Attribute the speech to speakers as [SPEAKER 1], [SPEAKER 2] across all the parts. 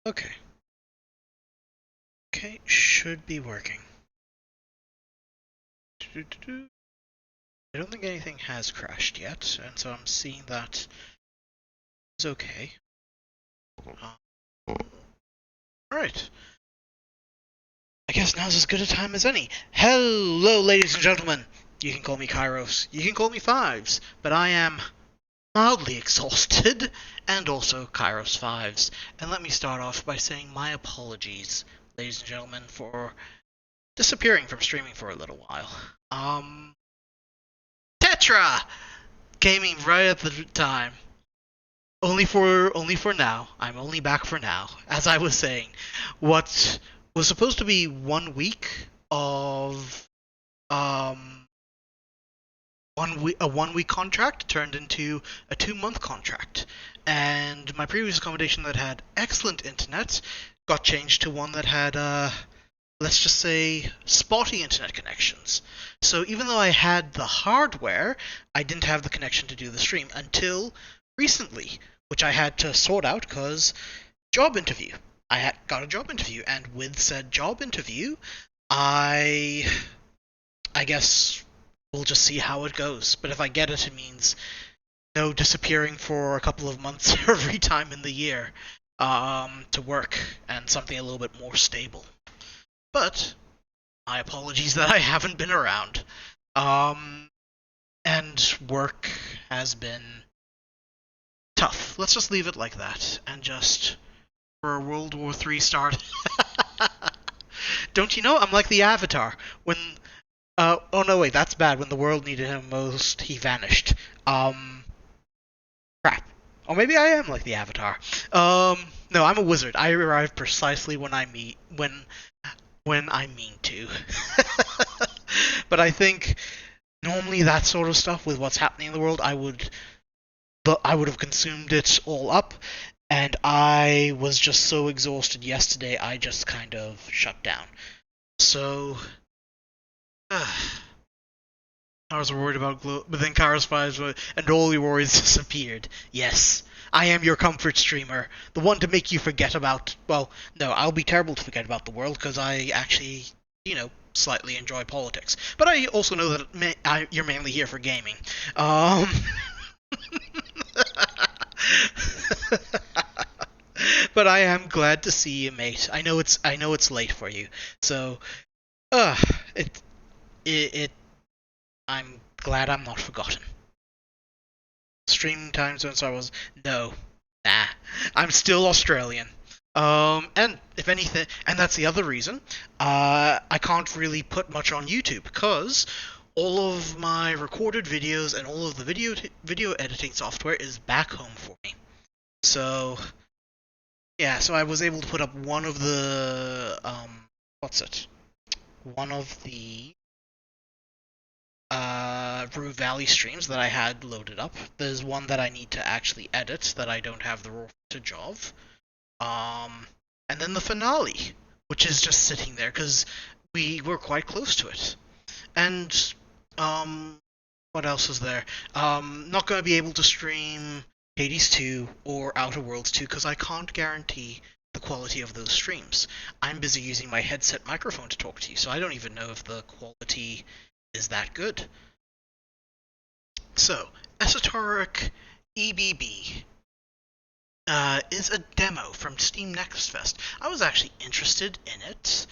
[SPEAKER 1] Okay. Okay, should be working. I don't think anything has crashed yet, and so I'm seeing that it's okay. Alright. I guess now's as good a time as any. Hello, ladies and gentlemen. You can call me Kairos. You can call me Fives, but I am mildly exhausted, and also Kairos Fives. And let me start off by saying my apologies, ladies and gentlemen, for disappearing from streaming for a little while. Tetra came in right at the time. Only for now. I'm only back for now. As I was saying, what was supposed to be 1 week of a 1 week contract turned into a 2 month contract, and my previous accommodation that had excellent internet got changed to one that had let's just say spotty internet connections. So even though I had the hardware, I didn't have the connection to do the stream until recently, which I had to sort out because job interview. I got a job interview, and with said job interview, I guess we'll just see how it goes. But if I get it, it means no disappearing for a couple of months every time in the year to work, and something a little bit more stable. But my apologies that I haven't been around. And work has been tough. Let's just leave it like that, and just for a World War III start. Don't you know? I'm like the Avatar. When oh no, wait, that's bad. When the world needed him most, he vanished. Crap. Or maybe I am like the Avatar. No, I'm a wizard. I arrive precisely when I mean to. But I think normally that sort of stuff with what's happening in the world, I would have consumed it all up, and I was just so exhausted yesterday, I just kind of shut down. So, I was worried about but then Kara's Fives and all your worries disappeared. Yes, I am your comfort streamer, the one to make you forget about, well, no, I'll be terrible to forget about the world, because I actually, slightly enjoy politics. But I also know that you're mainly here for gaming. But I am glad to see you, mate. I know it's late for you, so I'm glad I'm not forgotten. Stream time zone, so I was nah. I'm still Australian. And if anything, and that's the other reason, I can't really put much on YouTube because all of my recorded videos and all of the video editing software is back home for me. So, yeah, so I was able to put up one of the, one of the Rue Valley streams that I had loaded up. There's one that I need to actually edit that I don't have the raw footage of. And then the finale, which is just sitting there because we were quite close to it. And what else is there? Not going to be able to stream Hades 2 or Outer Worlds 2 because I can't guarantee the quality of those streams. I'm busy using my headset microphone to talk to you, so I don't even know if the quality is that good. So, Esoteric E.B.B. Is a demo from Steam Next Fest. I was actually interested in it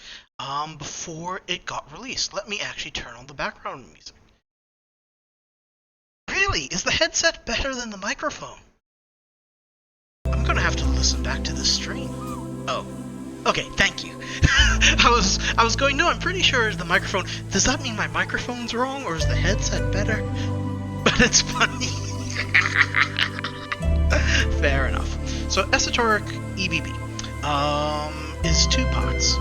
[SPEAKER 1] before it got released. Let me actually turn on the background music. Really? Is the headset better than the microphone? I'm gonna have to listen back to this stream. Oh. Okay, thank you. I was going, no, I'm pretty sure the microphone... Does that mean my microphone's wrong, or is the headset better? But it's funny. Fair enough. So, Esoteric E.B.B. is 2 parts.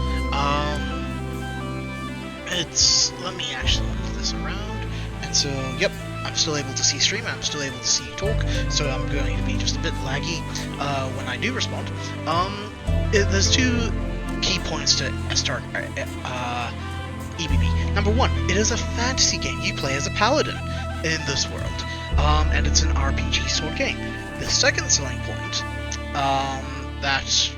[SPEAKER 1] Let me actually move this around. And so, yep, I'm still able to see stream, I'm still able to see you talk, so I'm going to be just a bit laggy when I do respond. There's 2 key points to Esoteric E.B.B. Number 1, it is a fantasy game. You play as a paladin in this world, and it's an RPG sort of game. The second selling point that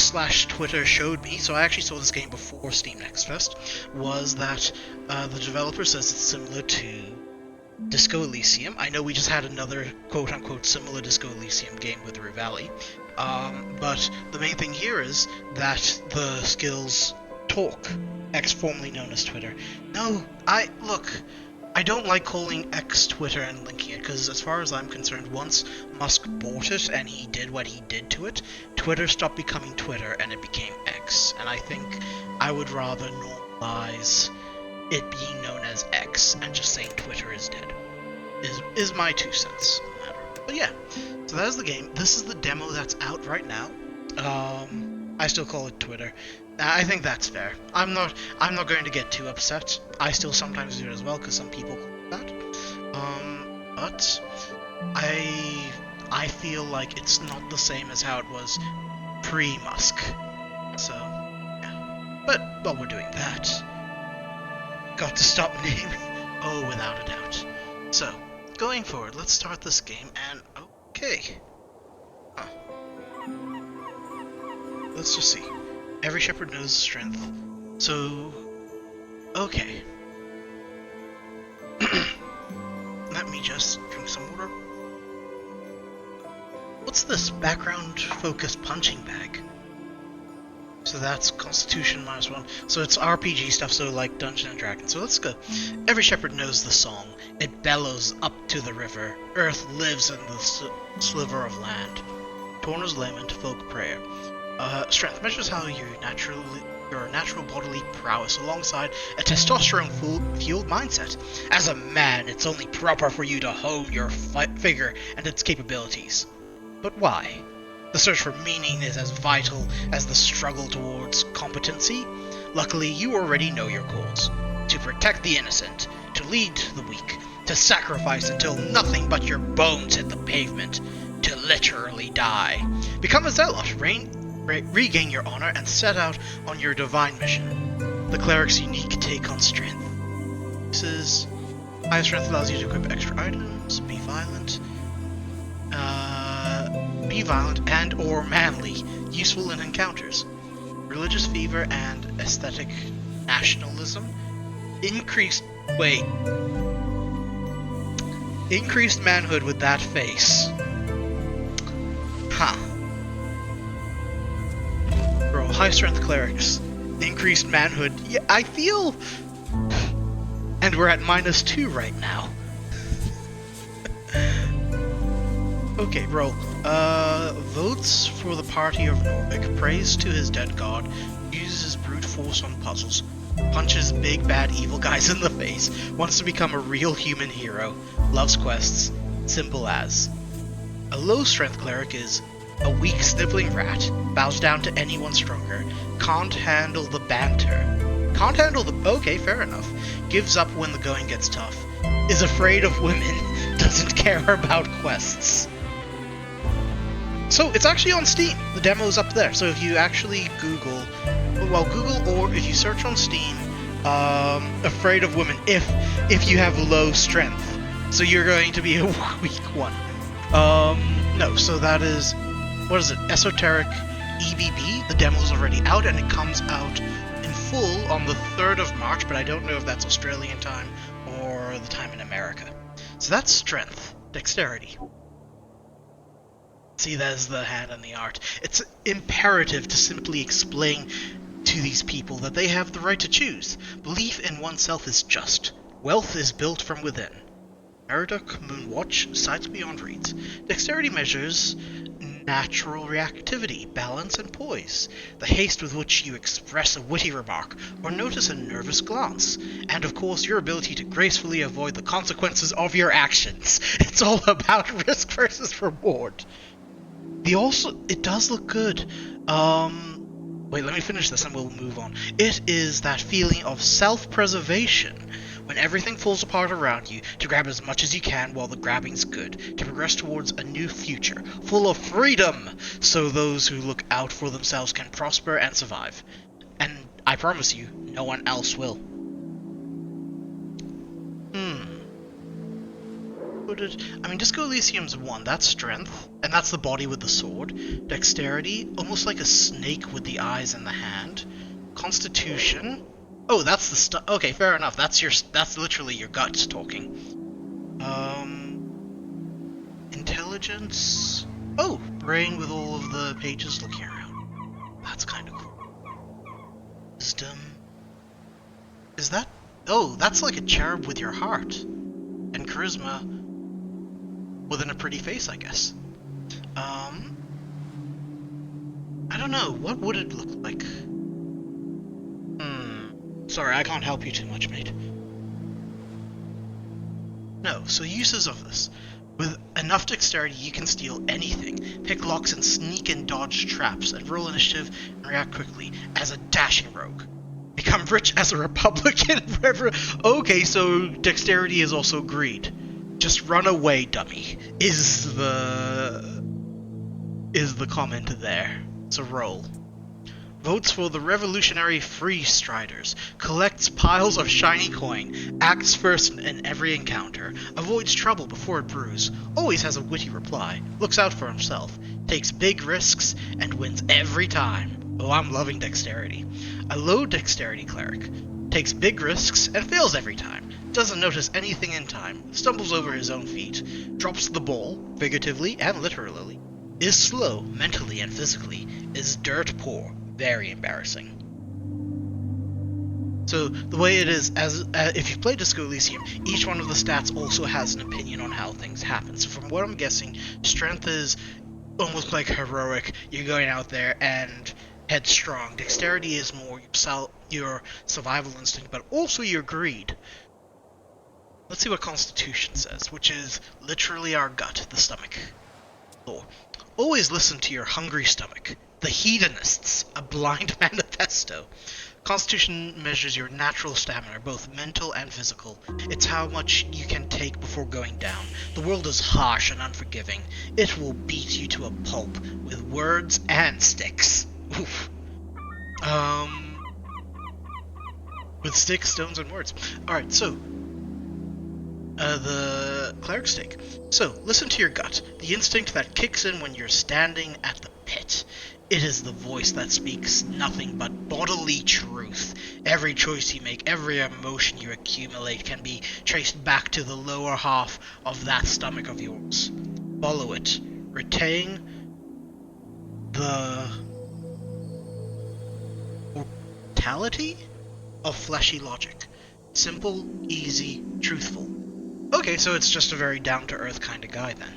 [SPEAKER 1] X/Twitter showed me, so I actually saw this game before Steam Next Fest, was that the developer says it's similar to Disco Elysium. I know we just had another quote-unquote similar Disco Elysium game with Rue Valley, but the main thing here is that the skills talk, X formerly known as Twitter. No, I don't like calling X Twitter and linking it, because as far as I'm concerned, once Musk bought it and he did what he did to it, Twitter stopped becoming Twitter and it became X, and I think I would rather normalize it being known as X and just saying Twitter is dead. Is my 2 cents on the matter. But yeah, so that is the game. This is the demo that's out right now. I still call it Twitter. I think that's fair. I'm not going to get too upset. I still sometimes do it as well because some people call it that. But I feel like it's not the same as how it was pre-Musk. So yeah. But while we're doing that, got to stop naming. Oh, without a doubt. So going forward, let's start this game. And okay. Huh. Let's just see. Every shepherd knows strength. So, okay. Let me just drink some water. What's this background focused punching bag? So that's Constitution -1. So it's RPG stuff, so like Dungeons and Dragons. So let's go. Every shepherd knows the song. It bellows up to the river. Earth lives in the sliver of land. Torners lament, folk prayer. Strength measures how your natural bodily prowess alongside a testosterone-fueled mindset. As a man, it's only proper for you to hone your figure and its capabilities. But why? The search for meaning is as vital as the struggle towards competency. Luckily, you already know your goals. To protect the innocent, to lead the weak, to sacrifice until nothing but your bones hit the pavement, to literally die. Become a zealot, regain your honor, and set out on your divine mission. The cleric's unique take on strength. This is high strength allows you to equip extra items, be violent and or manly, useful in encounters. Religious fever and aesthetic nationalism. Increased manhood with that face. Huh. Bro, high strength clerics. Increased manhood. Yeah, I feel... And we're at -2 right now. Okay, roll. Votes for the party of Norvik. Prays to his dead god. Uses brute force on puzzles. Punches big bad evil guys in the face. Wants to become a real human hero. Loves quests. Simple as. A low strength cleric is a weak sniveling rat. Bows down to anyone stronger. Can't handle the banter. Can't handle the... Okay, fair enough. Gives up when the going gets tough. Is afraid of women. Doesn't care about quests. So, it's actually on Steam. The demo's up there. So if you actually Google, or if you search on Steam, afraid of women, if you have low strength. So you're going to be a weak one. No, so that is, what is it, Esoteric E.B.B. The demo's already out, and it comes out in full on the 3rd of March, but I don't know if that's Australian time or the time in America. So that's strength. Dexterity. See, there's the hand and the art. It's imperative to simply explain to these people that they have the right to choose. Belief in oneself is just. Wealth is built from within. Merodach Moonwatch, Sights Beyond Reads. Dexterity measures natural reactivity, balance, and poise. The haste with which you express a witty remark or notice a nervous glance. And of course, your ability to gracefully avoid the consequences of your actions. It's all about risk versus reward. It does look good. Wait, let me finish this and we'll move on. It is that feeling of self-preservation. When everything falls apart around you, to grab as much as you can while the grabbing's good, to progress towards a new future, full of freedom, so those who look out for themselves can prosper and survive. And I promise you, no one else will. did... I mean, Disco Elysium's 1, that's strength, and that's the body with the sword. Dexterity, almost like a snake with the eyes and the hand. Constitution... Oh, that's the stuff... Okay, fair enough, that's literally your guts talking. Intelligence... Oh, brain with all of the pages looking around. That's kind of cool. Wisdom... Is that... Oh, that's like a cherub with your heart. And charisma within a pretty face, I guess. I don't know. What would it look like? Sorry, I can't help you too much, mate. No, so uses of this. With enough dexterity, you can steal anything, pick locks and sneak and dodge traps, and roll initiative and react quickly as a dashing rogue. Become rich as a Republican forever. Okay, so dexterity is also greed. Just run away, dummy. Is the comment there. So roll. Votes for the Revolutionary Free Striders. Collects piles of shiny coin. Acts first in every encounter. Avoids trouble before it brews. Always has a witty reply. Looks out for himself. Takes big risks and wins every time. Oh, I'm loving dexterity. A low dexterity cleric. Takes big risks and fails every time. Doesn't notice anything in time. Stumbles over his own feet. Drops the ball, figuratively and literally. Is slow, mentally and physically. Is dirt poor. Very embarrassing. So the way it is, as if you play Disco Elysium, each one of the stats also has an opinion on how things happen. So from what I'm guessing, strength is almost like heroic. You're going out there and headstrong. Dexterity is more your survival instinct, but also your greed. Let's see what Constitution says, which is literally our gut, the stomach. So, always listen to your hungry stomach. The Hedonists, a blind manifesto. Constitution measures your natural stamina, both mental and physical. It's how much you can take before going down. The world is harsh and unforgiving. It will beat you to a pulp with words and sticks. Oof. With sticks, stones, and words. Alright, so the cleric's take. So, listen to your gut, the instinct that kicks in when you're standing at the pit. It is the voice that speaks nothing but bodily truth. Every choice you make, every emotion you accumulate can be traced back to the lower half of that stomach of yours. Follow it. Retain the mortality of fleshy logic. Simple, easy, truthful. Okay, so it's just a very down-to-earth kind of guy then.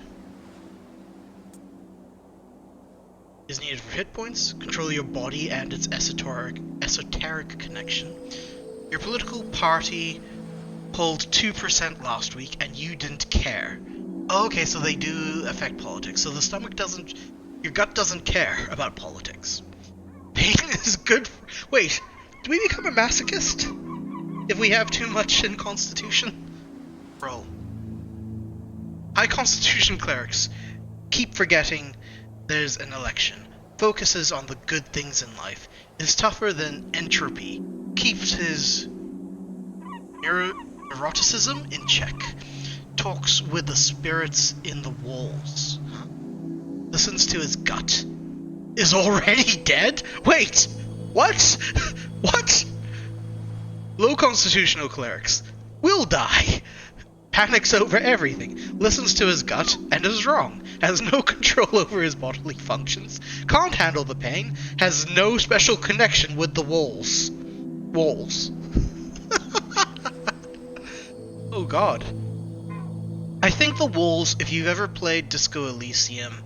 [SPEAKER 1] Is needed for hit points. Control your body and its esoteric connection. Your political party polled 2% last week and you didn't care. Okay, so they do affect politics. So the stomach doesn't... Your gut doesn't care about politics. Pain is good for... Wait, do we become a masochist if we have too much in Constitution? Roll. High Constitution clerics keep forgetting there's an election. Focuses on the good things in life. Is tougher than entropy. Keeps his neuroticism in check. Talks with the spirits in the walls. Listens to his gut. Is already dead? Wait! What? What? Low constitutional clerics. Will die. Panics over everything. Listens to his gut and is wrong. Has no control over his bodily functions. Can't handle the pain. Has no special connection with the walls. Walls. Oh god. I think the walls, if you've ever played Disco Elysium,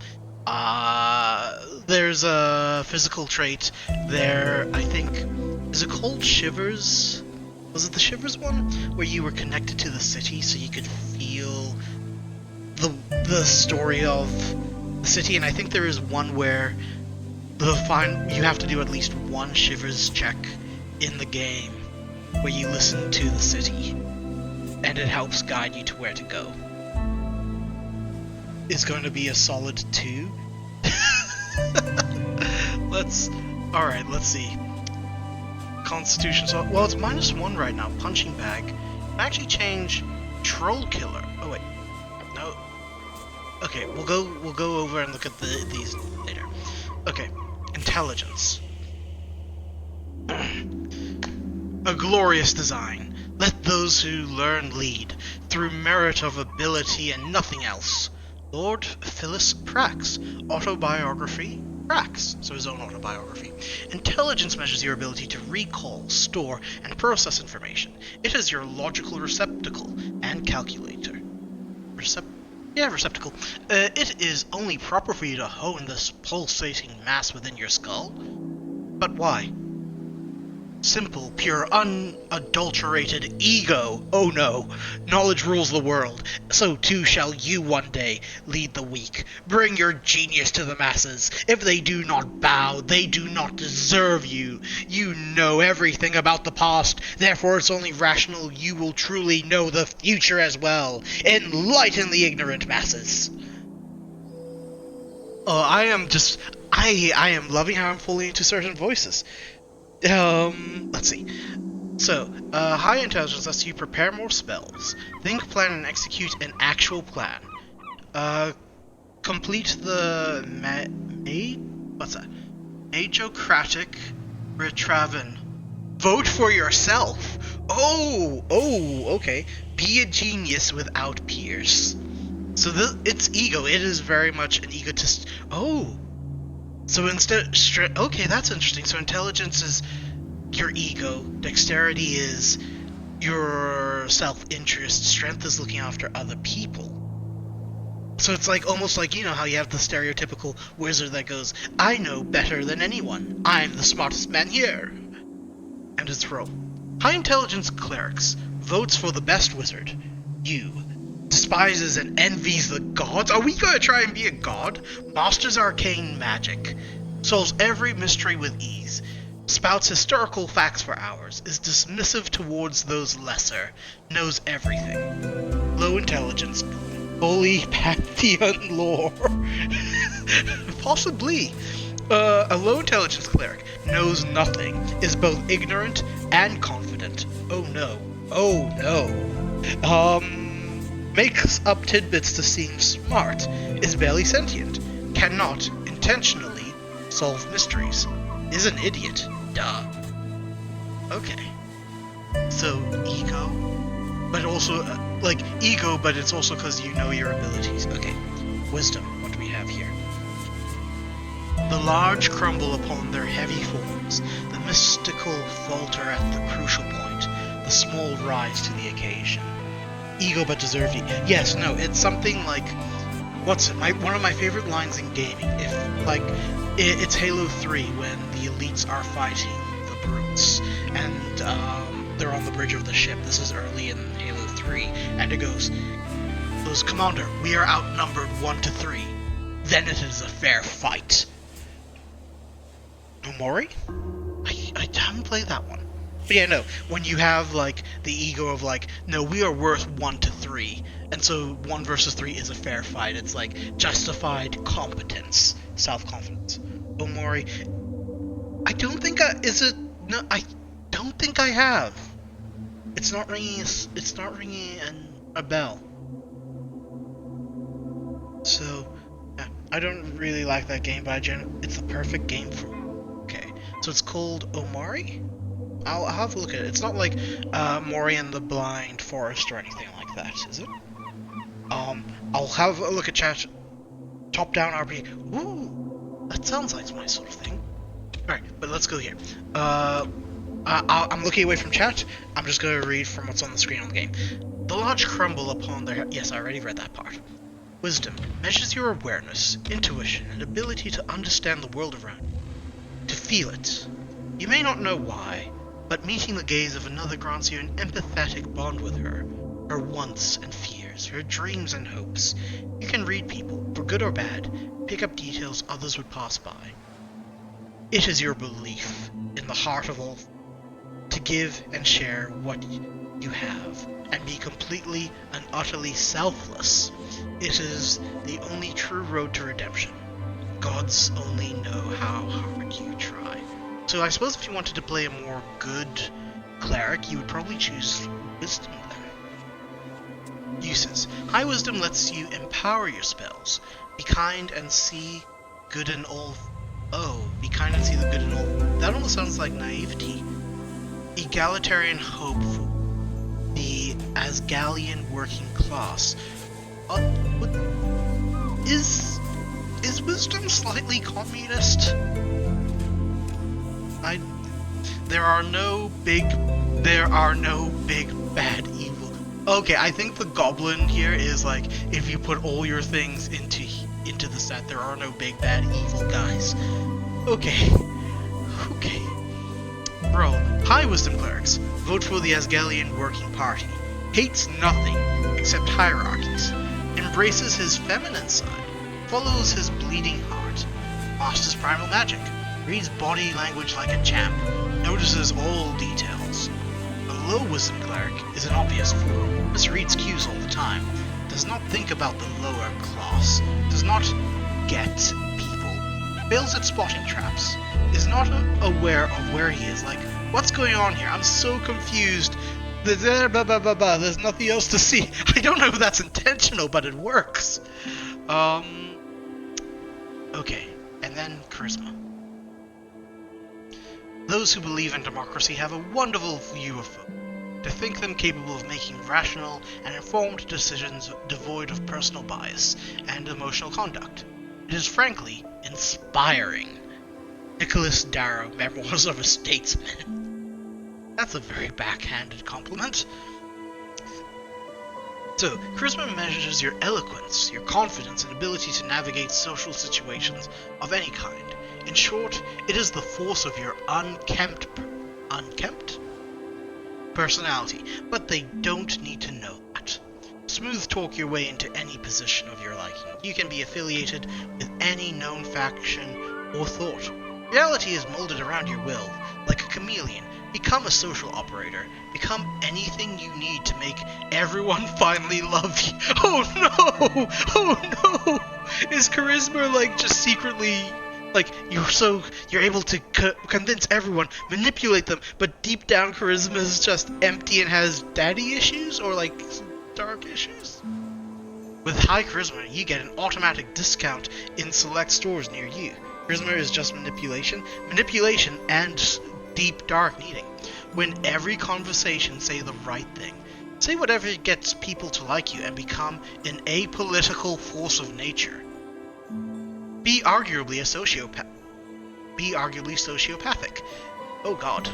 [SPEAKER 1] there's a physical trait there, I think, is it called Shivers? Was it the Shivers one? Where you were connected to the city so you could feel the story of the city, and I think there is one where you have to do at least one Shivers check in the game where you listen to the city, and it helps guide you to where to go. It's going to be a solid 2. Alright, let's see. Constitution, so, well, it's -1 right now. Punching bag. I actually change Troll Killer. Oh wait, no, Okay, we'll go over and look at these later. Okay, intelligence. A glorious design. Let those who learn lead, through merit of ability and nothing else. Lord Phyllis Prax. Autobiography. Prax, so his own autobiography. Intelligence measures your ability to recall, store, and process information. It is your logical receptacle and calculator. Receptacle. It is only proper for you to hone this pulsating mass within your skull. But why? Simple, pure, unadulterated ego. Oh no, knowledge rules the world. So too shall you one day lead the weak. Bring your genius to the masses. If they do not bow, they do not deserve you. You know everything about the past, therefore it's only rational you will truly know the future as well. Enlighten the ignorant masses. Oh, I am loving how I'm falling into certain voices. Let's see. So, high intelligence lets you prepare more spells, think, plan, and execute an actual plan. Uh, complete the what's that? Majocratic Retraven. Vote for yourself. Okay. Be a genius without peers. So it's ego. It is very much an egotist. Oh, so instead, okay, that's interesting. So intelligence is your ego, dexterity is your self-interest, strength is looking after other people. So it's like almost like, you know how you have the stereotypical wizard that goes, I know better than anyone. I'm the smartest man here. And its role. High intelligence clerics votes for the best wizard. You. Despises and envies the gods. Are we gonna try and be a god? Masters arcane magic. Solves every mystery with ease. Spouts historical facts for hours. Is dismissive towards those lesser. Knows everything. Low intelligence. Holy pantheon lore. Possibly. A low intelligence cleric knows nothing, is both ignorant and confident. Oh no. Oh no. Makes up tidbits to seem smart, is barely sentient, cannot intentionally solve mysteries, is an idiot. Duh. Okay. So, ego, but also, like, ego, but it's also because you know your abilities. Okay. Wisdom, what do we have here? The large crumble upon their heavy forms, the mystical falter at the crucial point, the small rise to the occasion. Ego but deserve you. Yes, no, it's something like, what's it? One of my favorite lines in gaming, if, like, it's Halo 3 when the elites are fighting the brutes, and they're on the bridge of the ship. This is early in Halo 3, and it goes, Commander, we are outnumbered 1-3. Then it is a fair fight. Umori? I haven't played that one. But yeah, no, when you have, like, the ego of, like, no, we are worth 1-3, and so 1 versus 3 is a fair fight. It's, like, justified competence, self-confidence. Omori, I don't think I don't think I have. It's not ringing a bell. So, yeah, I don't really like that game, but it's the perfect game for me. Okay, so it's called Omori? I'll have a look at it. It's not like Mori and the Blind Forest or anything like that, is it? I'll have a look at chat. Top-down RPG. Ooh, that sounds like my sort of thing. Alright, but let's go here. I'm looking away from chat. I'm just going to read from what's on the screen on the game. The large crumble upon their... Yes, I already read that part. Wisdom measures your awareness, intuition, and ability to understand the world around you. To feel it. You may not know why, but meeting the gaze of another grants you an empathetic bond with her wants and fears, her dreams and hopes. You can read people, for good or bad, pick up details others would pass by. It is your belief, in the heart of all, to give and share what you have, and be completely and utterly selfless. It is the only true road to redemption. Gods only know how hard you try. So I suppose if you wanted to play a more good cleric, you would probably choose Wisdom then. Uses. High Wisdom lets you empower your spells. Be kind and see good in all... Oh, be kind and see the good in all... That almost sounds like naivety. Egalitarian hope for the Asgalian working class. Is wisdom slightly communist? There are no big bad evil. Okay, I think the goblin here is like, if you put all your things into the set, there are no big bad evil guys. Okay. Bro, High Wisdom Clerics. Vote for the Asgalian Working Party. Hates nothing except hierarchies. Embraces his feminine side. Follows his bleeding heart. Masters primal magic. Reads body language like a champ. Notices all details. A Low Wisdom Cleric is an obvious fool. Misreads cues all the time. Does not think about the lower class. Does not get people. Fails at spotting traps. Is not aware of where he is. Like, what's going on here? I'm so confused. There's nothing else to see. I don't know if that's intentional, but it works. Okay, and then charisma. Those who believe in democracy have a wonderful view of folk. To think them capable of making rational and informed decisions devoid of personal bias and emotional conduct. It is frankly inspiring. Nicholas Darrow, Memoirs of a Statesman. That's a very backhanded compliment. So, charisma measures your eloquence, your confidence, and ability to navigate social situations of any kind. In short, it is the force of your unkempt personality, but they don't need to know that. Smooth talk your way into any position of your liking. You can be affiliated with any known faction or thought. Reality is molded around your will, like a chameleon. Become a social operator. Become anything you need to make everyone finally love you. Oh no! Oh no! Is charisma like just secretly... Like, you're able to convince everyone, manipulate them, but deep down charisma is just empty and has daddy issues? Or like, dark issues? With high charisma, you get an automatic discount in select stores near you. Charisma is just manipulation and deep dark needing. Win every conversation, say the right thing. Say whatever gets people to like you and become an apolitical force of nature. Be arguably sociopathic. Oh god.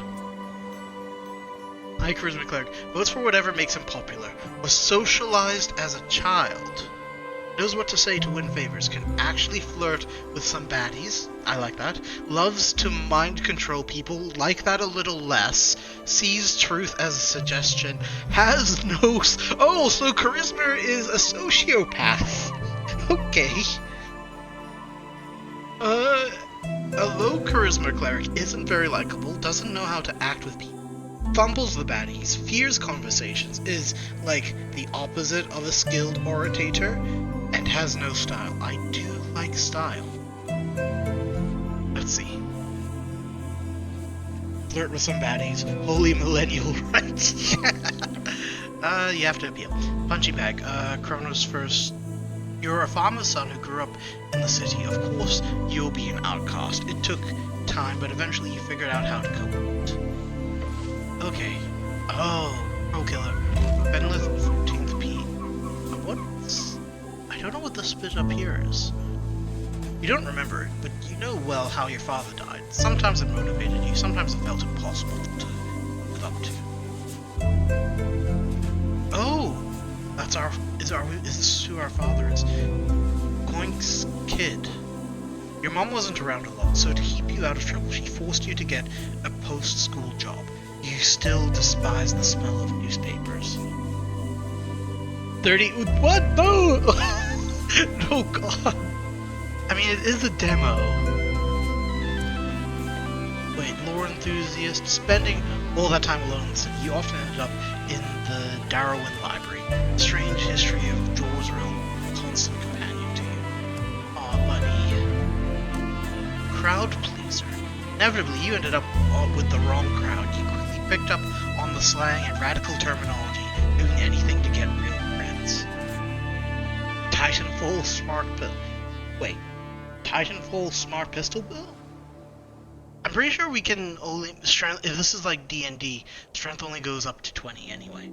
[SPEAKER 1] High charisma cleric votes for whatever makes him popular. Was socialized as a child. Knows what to say to win favors. Can actually flirt with some baddies. I like that. Loves to mind control people. Like that a little less. Sees truth as a suggestion. Has no... Oh, so charisma is a sociopath. Okay. A low charisma cleric isn't very likable, doesn't know how to act with people, fumbles the baddies, fears conversations, is like the opposite of a skilled orator, and has no style. I do like style. Let's see. Flirt with some baddies, holy millennial rights. You have to appeal. Punchy bag, Kronos first. You're a farmer's son who grew up in the city. Of course, you'll be an outcast. It took time, but eventually you figured out how to cope with it. Okay. Oh, Pro Killer. Benlith 14th P. What's... I don't know what this bit up here is. You don't remember it, but you know well how your father died. Sometimes it motivated you, sometimes it felt impossible to live up to. Oh! Is who our father is. Goink's kid. Your mom wasn't around a lot, so to keep you out of trouble, she forced you to get a post-school job. You still despise the smell of newspapers. 30... What? No! No, God. I mean, it is a demo. Wait, lore enthusiast. Spending all that time alone in the city, you often ended up in the Darwin Library. The strange history of Jor's realm, constant companion to you. Aw, buddy. Crowd pleaser. Inevitably, you ended up with the wrong crowd. You quickly picked up on the slang and radical terminology, doing anything to get real friends. Titanfall smart wait, Titanfall smart pistol build? I'm pretty sure we can only strength if this is like D&D, strength only goes up to 20 anyway.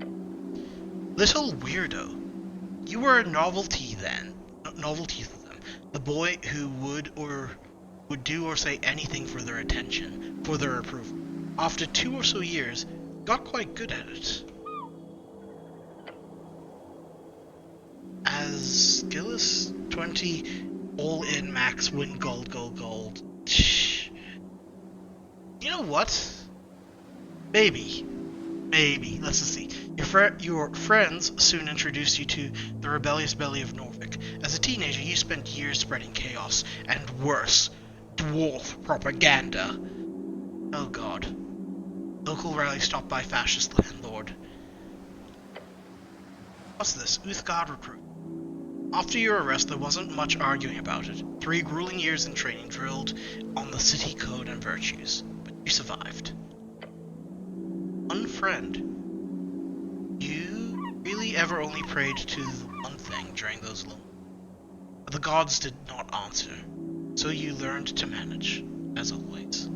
[SPEAKER 1] Little weirdo. You were a novelty then. Novelty to them. The boy who would do or say anything for their attention, for their approval. After 2 or so years, got quite good at it. As Gillis 20 all in max win gold. You know what? Maybe. Let's just see. Your friends soon introduced you to the rebellious belly of Norvik. As a teenager, you spent years spreading chaos, and worse, dwarf propaganda. Oh god. Local rally stopped by fascist landlord. What's this? Uthgard recruit. After your arrest, there wasn't much arguing about it. 3 grueling years in training drilled on the city code and virtues. But you survived. Unfriend. You really ever only prayed to the one thing during those lonely. But the gods did not answer. So you learned to manage, as always.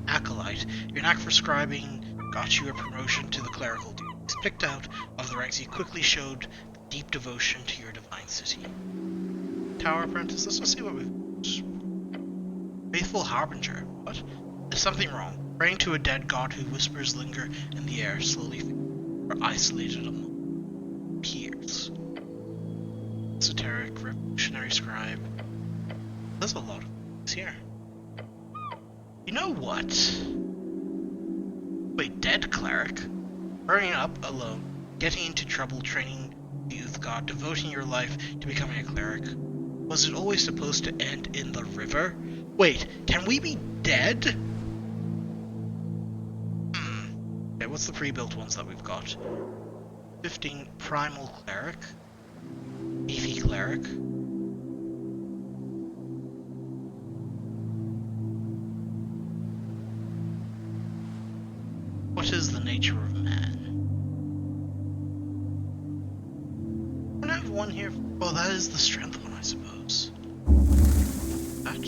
[SPEAKER 1] Acolyte. Your knack for scribing got you a promotion to the clerical duties. Picked out of the ranks, you quickly showed deep devotion to your divine city. Tower apprentice. Let's see what we've got. Faithful harbinger. What? There's something wrong. Praying to a dead god who whispers linger in the air, slowly or isolated among peers. Esoteric revolutionary scribe. There's a lot of things here. You know what? Wait, dead cleric? Hurrying up alone, getting into trouble, training the youth god, devoting your life to becoming a cleric. Was it always supposed to end in the river? Wait, can we be dead? Okay, what's the pre-built ones that we've got? 15 primal cleric. Beefy cleric. What is the nature of man? I don't have one here. Oh, that is the strength one, I suppose. That.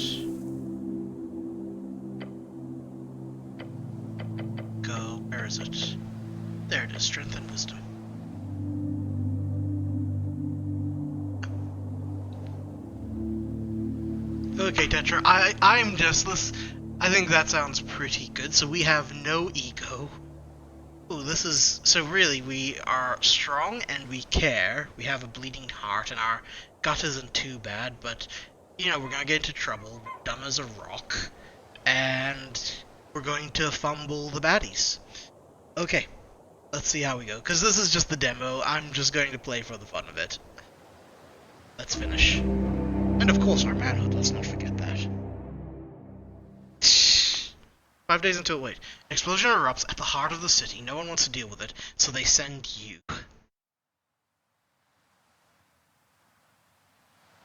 [SPEAKER 1] Go. Where is it? There it is. Strength and wisdom. Okay, Tetra. I'm just this. I think that sounds pretty good. So we have no ego. Ooh, this is... So really, we are strong and we care. We have a bleeding heart and our gut isn't too bad, but, you know, we're gonna get into trouble. We're dumb as a rock. And we're going to fumble the baddies. Okay, let's see how we go. Because this is just the demo. I'm just going to play for the fun of it. Let's finish. And of course our manhood, let's not forget that. 5 days until wait. An explosion erupts at the heart of the city. No one wants to deal with it, so they send you.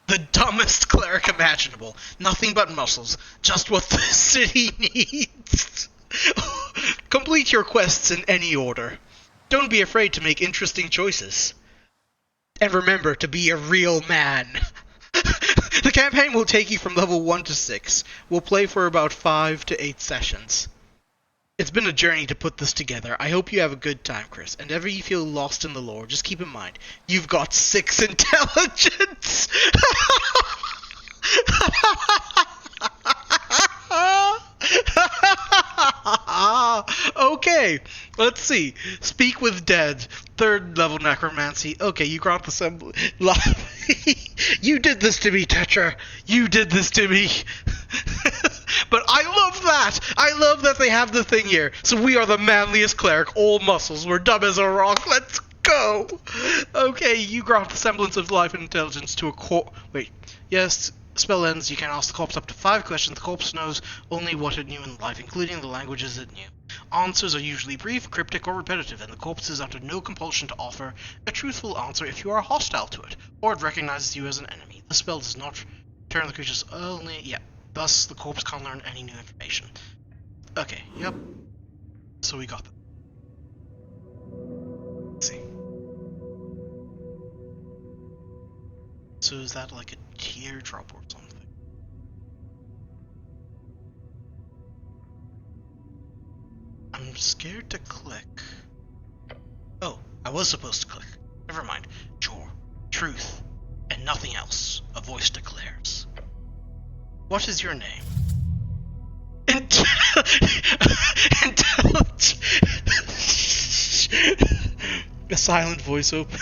[SPEAKER 1] The dumbest cleric imaginable. Nothing but muscles. Just what the city needs. Complete your quests in any order. Don't be afraid to make interesting choices. And remember to be a real man. The campaign will take you from level 1 to 6. We'll play for about 5 to 8 sessions. It's been a journey to put this together. I hope you have a good time, Chris. And ever you feel lost in the lore, just keep in mind, you've got 6 intelligence! Okay, let's see. Speak with dead. 3rd level necromancy. Okay, you grant the symbol. You did this to me, Tetra. You did this to me. But I love that. I love that they have the thing here. So we are the manliest cleric. All muscles. We're dumb as a rock. Let's go. Okay, you grant the semblance of life and intelligence to a corpse. Wait. Yes. Spell ends. You can ask the corpse up to 5 questions. The corpse knows only what it knew in life, including the languages it knew. Answers are usually brief, cryptic, or repetitive, and the corpse is under no compulsion to offer a truthful answer if you are hostile to it, or it recognizes you as an enemy. The spell does not turn the creature's only... Yeah. Thus, the corpse can't learn any new information. Okay, yep. So we got them. Let's see. So is that like a teardrop or something? I'm scared to click. Oh, I was supposed to click. Never mind. Sure. Truth. And nothing else, a voice declares. What is your name? A silent voice open.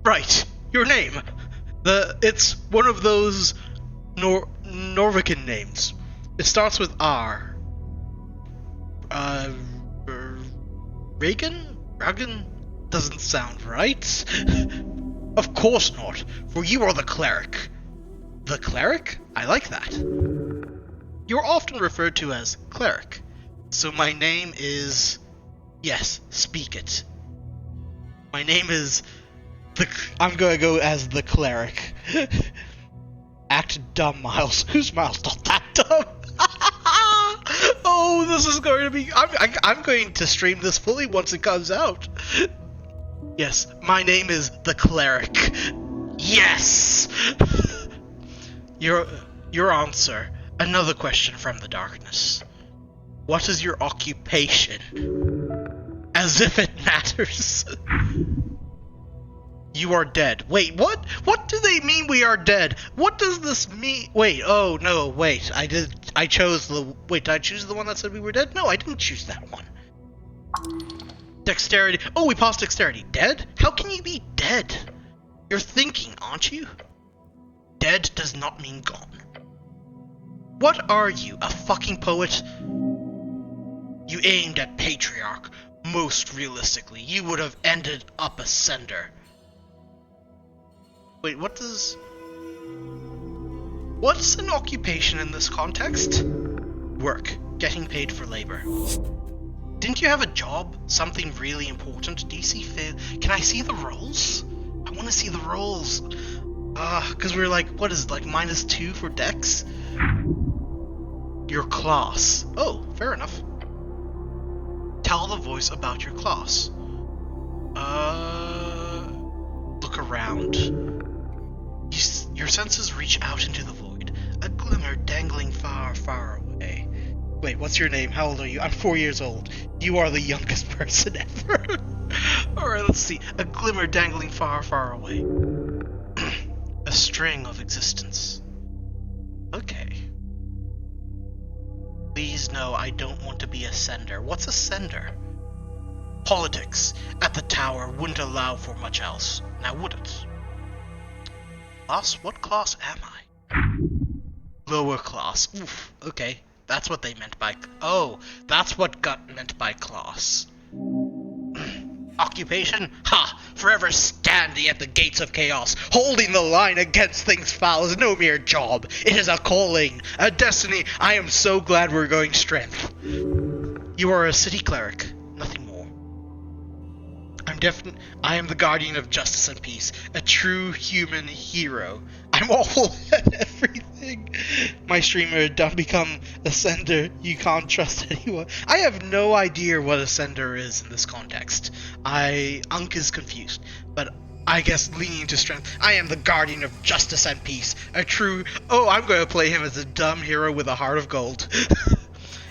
[SPEAKER 1] Right. Your name. It's one of those Norwegian names. It starts with R. Reagan? Ragan? Doesn't sound right. Of course not, for you are the cleric. The cleric? I like that. You're often referred to as cleric. So my name is... Yes, speak it. My name is... I'm gonna go as the cleric. Act dumb, Miles. Who's Miles? Not that dumb. Oh, this is going to be... I'm going to stream this fully once it comes out. Yes, my name is the cleric. Yes! Your answer. Another question from the darkness. What is your occupation? As if it matters. You are dead. Wait, what? What do they mean we are dead? What does this mean? Wait, oh no, wait. I chose the... Wait, did I choose the one that said we were dead? No, I didn't choose that one. Dexterity. Oh, we passed dexterity. Dead? How can you be dead? You're thinking, aren't you? Dead does not mean gone. What are you, a fucking poet? You aimed at Patriarch. Most realistically, you would have ended up a sender. Wait, what's an occupation in this context? Work. Getting paid for labor. Didn't you have a job? Something really important? DC fail. Can I see the rolls? I want to see the rolls. Because we're like, what is it, like -2 for dex? Your class. Oh, fair enough. Tell the voice about your class. Look around. Your senses reach out into the void. A glimmer dangling far, far away. Wait, what's your name? How old are you? I'm 4 years old. You are the youngest person ever. Alright, let's see. A glimmer dangling far, far away. A string of existence. Okay. Please no, I don't want to be a sender. What's a sender? Politics at the tower wouldn't allow for much else. Now would it? Class? What class am I? Lower class. Oof, okay. That's what they meant by... Oh, that's what got meant by class. Occupation? Ha! Forever standing at the gates of chaos, holding the line against things foul is no mere job. It is a calling, a destiny. I am so glad we're going strength. You are a city cleric, nothing more. I am the guardian of justice and peace, a true human hero. I'm awful at everything. My streamer, don't become a sender. You can't trust anyone. I have no idea what a sender is in this context. Unk is confused, but I guess leaning to strength. I am the guardian of justice and peace, a true... Oh, I'm going to play him as a dumb hero with a heart of gold.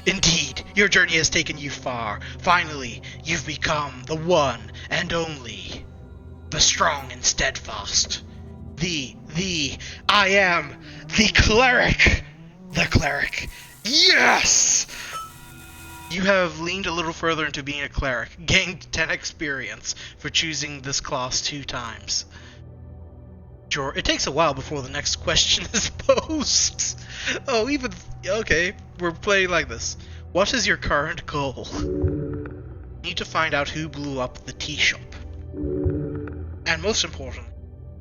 [SPEAKER 1] Indeed, your journey has taken you far. Finally, you've become the one and only. The strong and steadfast. I am the cleric. The cleric. Yes! You have leaned a little further into being a cleric, gained 10 experience for choosing this class 2 times. Sure, it takes a while before the next question is posed. Oh, okay, we're playing like this. What is your current goal? Need to find out who blew up the tea shop. And most importantly,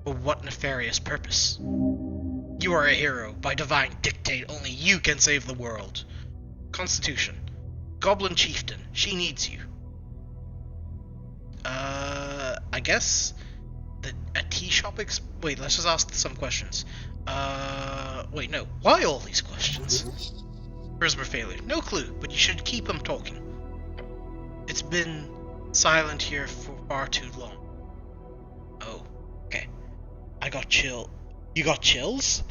[SPEAKER 1] for what nefarious purpose? You are a hero. By divine dictate, only you can save the world. Constitution. Goblin chieftain. She needs you. I guess... a tea shop wait, let's just ask some questions. Wait, no. Why all these questions? Charisma failure. No clue, but you should keep them talking. It's been silent here for far too long. I got chill. You got chills?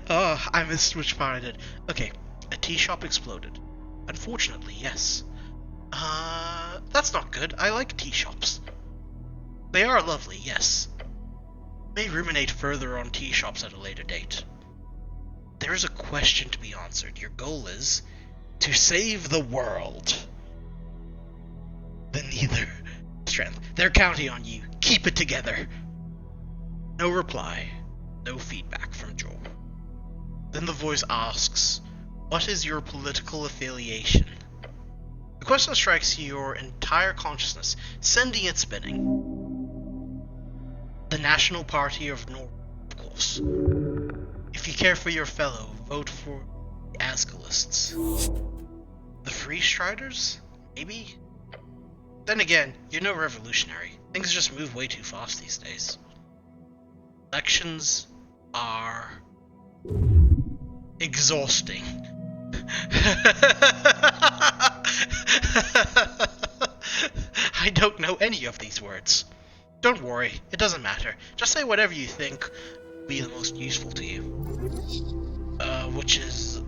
[SPEAKER 1] Oh, I missed which part I did. Okay, a tea shop exploded. Unfortunately, yes. That's not good. I like tea shops. They are lovely, yes. May ruminate further on tea shops at a later date. There is a question to be answered. Your goal is to save the world. Then neither strength. They're counting on you. Keep it together. No reply. No feedback from Joel. Then the voice asks, what is your political affiliation? The question strikes your entire consciousness, sending it spinning. The National Party of Norway, of course. If you care for your fellow, vote for the Ascalists. The Free Striders? Maybe? Then again, you're no revolutionary. Things just move way too fast these days. Elections are exhausting. I don't know any of these words. Don't worry, it doesn't matter. Just say whatever you think will be the most useful to you. Which is,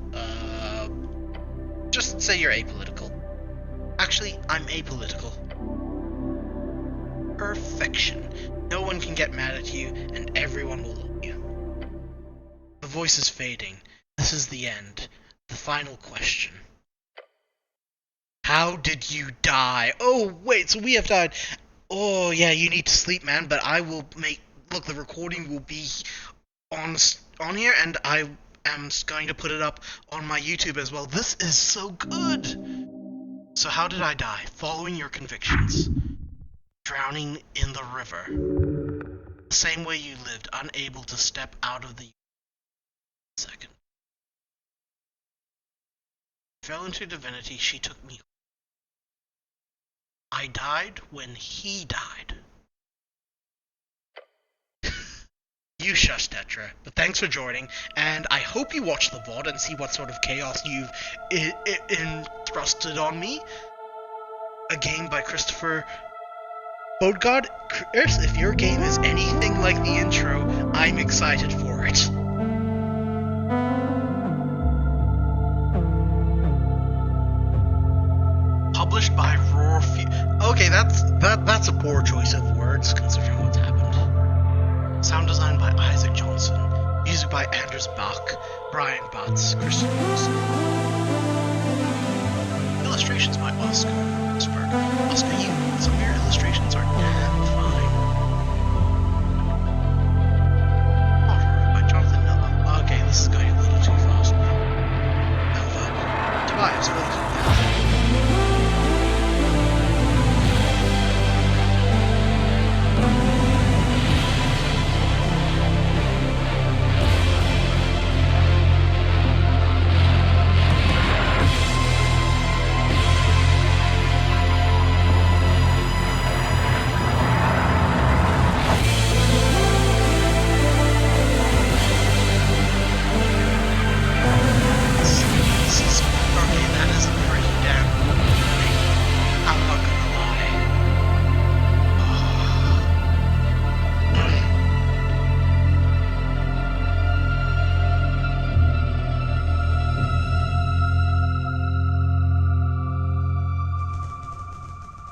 [SPEAKER 1] just say you're apolitical. Actually, I'm apolitical. Perfection. No one can get mad at you, and everyone will love you. The voice is fading. This is the end. The final question. How did you die? Oh, wait, so we have died. Oh, yeah, you need to sleep, man, but I will make... Look, the recording will be on here, and I am going to put it up on my YouTube as well. This is so good! So how did I die? Following your convictions. Drowning in the river. The same way you lived, unable to step out of the second. Fell into divinity, she took me. I died when he died. You shush, Tetra, but thanks for joining, and I hope you watch the VOD and see what sort of chaos you've entrusted on me. A game by Christopher Bodegod. Chris, if your game is anything like the intro, I'm excited for it. Published by Roar Okay, that's a poor choice of words considering what's happened. Sound design by Isaac Johnson. Music by Anders Bach, Brian Butts, Christian Wilson. Illustrations by Oscar Rosberg. Oscar, some of your illustrations are damn fine. Horror by Jonathan Noah. Okay, this is going a little too fast. Nova. Tobias Wilson.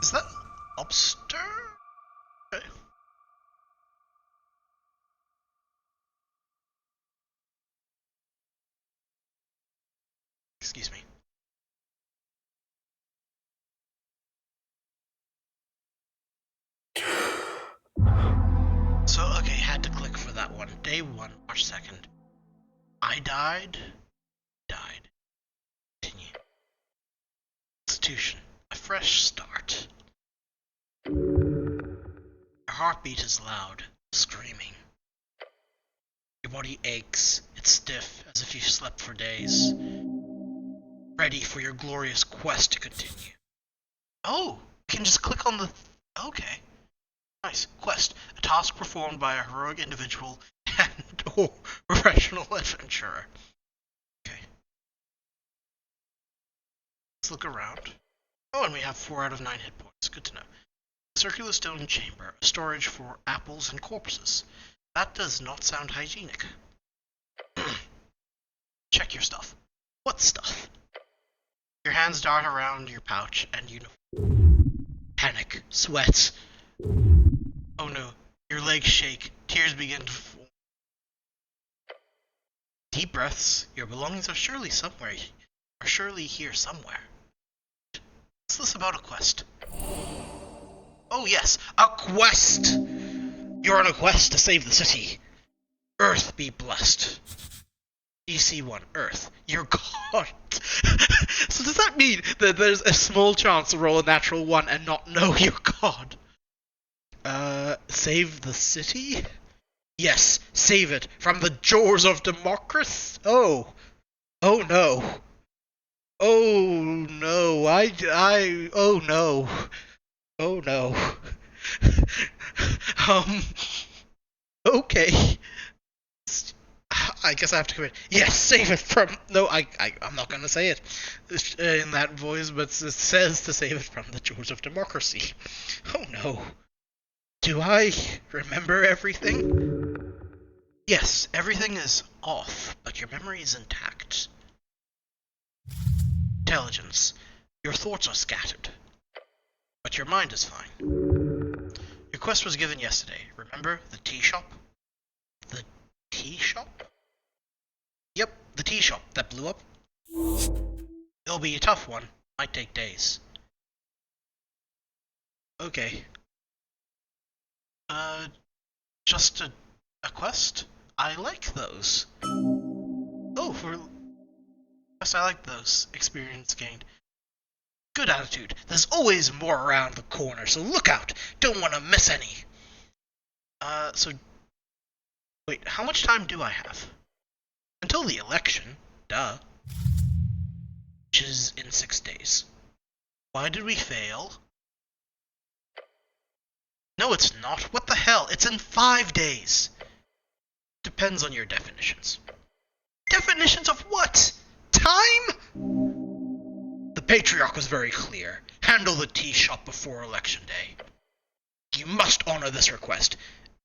[SPEAKER 1] Is that lobster? Okay. Excuse me. So, okay, had to click for that one. Day 1, March 2nd. I died. Continue. Institution. A fresh start. Your heartbeat is loud, screaming. Your body aches. It's stiff, as if you've slept for days. Ready for your glorious quest to continue. Oh, you can just click on the... Okay. Nice. Quest. A task performed by a heroic individual and or professional adventurer. Okay. Let's look around. Oh, and we have 4 out of 9 hit points. Good to know. circular stone chamber, storage for apples and corpses. That does not sound hygienic. Check your stuff. What stuff? Your hands dart around your pouch and you panic, sweat. Oh no, your legs shake, tears begin to fall. Deep breaths, your belongings are surely here somewhere. What's this about a quest? Oh yes, a quest! You're on a quest to save the city. Earth be blessed. DC1, Earth. You're God. So does that mean that there's a small chance to roll a natural 1 and not know you're God? Save the city? Yes, save it from the jaws of democracy. Oh no. Oh no, oh no. Oh no. Okay. I guess I have to commit. Yes, save it from. No, I'm not gonna say it in that voice, but it says to save it from the jaws of democracy. Oh no. Do I remember everything? Yes, everything is off, but your memory is intact. Intelligence. Your thoughts are scattered, but your mind is fine. Your quest was given yesterday. Remember the tea shop? The tea shop? Yep, the tea shop that blew up. It'll be a tough one. Might take days. Okay. Just a quest? I like those. Oh, for quest, I like those. Experience gained. Good attitude. There's always more around the corner, so look out. Don't want to miss any. So wait, how much time do I have? Until the election. Duh. Which is in 6 days. Why did we fail? No, it's not. What the hell? It's in 5 days. Depends on your definitions. Definitions of what? Time? The patriarch was very clear. Handle the tea shop before election day. You must honor this request.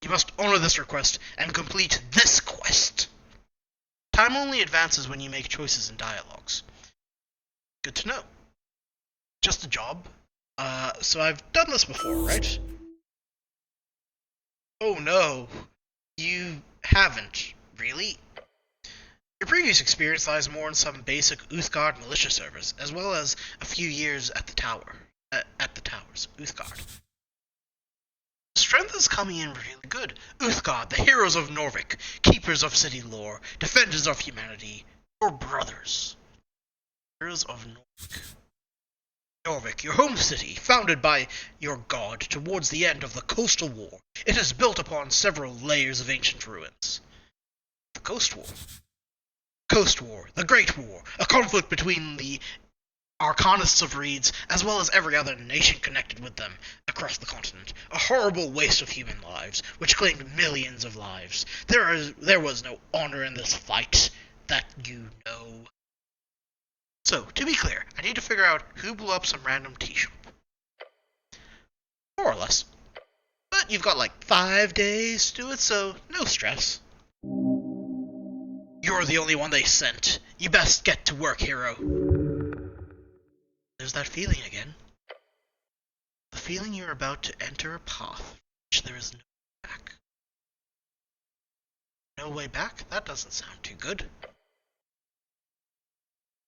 [SPEAKER 1] You must honor this request and complete this quest. Time only advances when you make choices in dialogues. Good to know. Just a job. So I've done this before, right? Oh no. You haven't, really? Your previous experience lies more in some basic Uhhh militia service, as well as a few years at the tower. At the towers. Uhhh. Strength is coming in really good. Uhhh, the heroes of Norvik, keepers of city lore, defenders of humanity, your brothers. Heroes of Norvik. Norvik, your home city, founded by your god towards the end of the Coastal War. It is built upon several layers of ancient ruins. The Coast War. Coast War, the Great War, a conflict between the Arcanists of Reeds, as well as every other nation connected with them across the continent. A horrible waste of human lives, which claimed millions of lives. There was no honor in this fight, that you know. So, to be clear, I need to figure out who blew up some random tea shop. More or less. But you've got like 5 days to do it, so no stress. You're the only one they sent. You best get to work, hero. There's that feeling again. The feeling you're about to enter a path which there is no way back. No way back? That doesn't sound too good.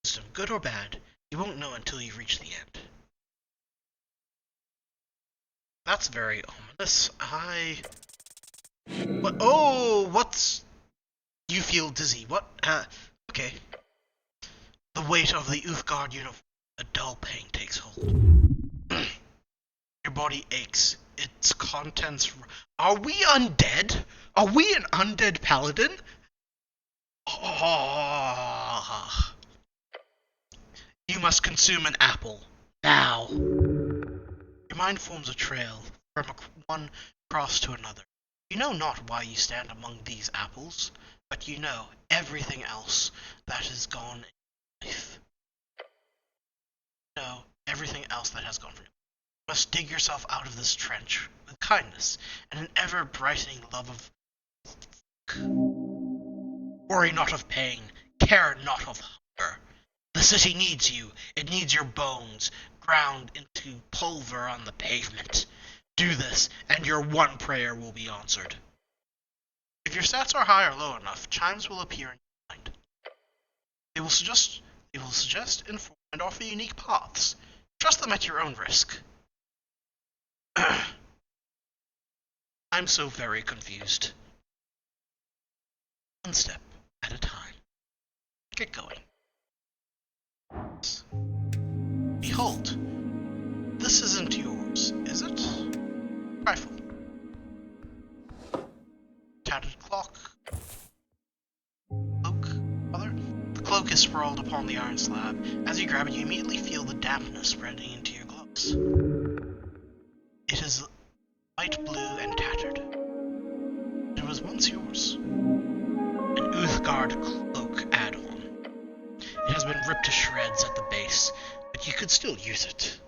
[SPEAKER 1] Wisdom, good or bad, you won't know until you reach the end. That's very ominous. What? Oh, what's... You feel dizzy. What? Okay. The weight of the Uhhh uniform. A dull pain takes hold. Your body aches. Its contents... Are we undead? Are we an undead paladin? Oh. You must consume an apple. Now. Your mind forms a trail from one cross to another. You know not why you stand among these apples, but you know everything else that has gone in life. You know everything else that has gone from you. must dig yourself out of this trench with kindness and an ever-brightening love of... Worry not of pain, care not of hunger. The city needs you. It needs your bones, ground into pulver on the pavement. Do this, and your one prayer will be answered. If your stats are high or low enough, chimes will appear in your mind. They will suggest, inform, and offer unique paths. Trust them at your own risk. I'm so very confused. One step at a time. Get going. Behold, this isn't yours, is it? Trifle. Tattered cloak. Rather. The cloak is sprawled upon the iron slab. As you grab it, you immediately feel the dampness spreading into your gloves. It is light blue and tattered. It was once yours. An Uhhh cloak add-on. It has been ripped to shreds at the base, but you could still use it.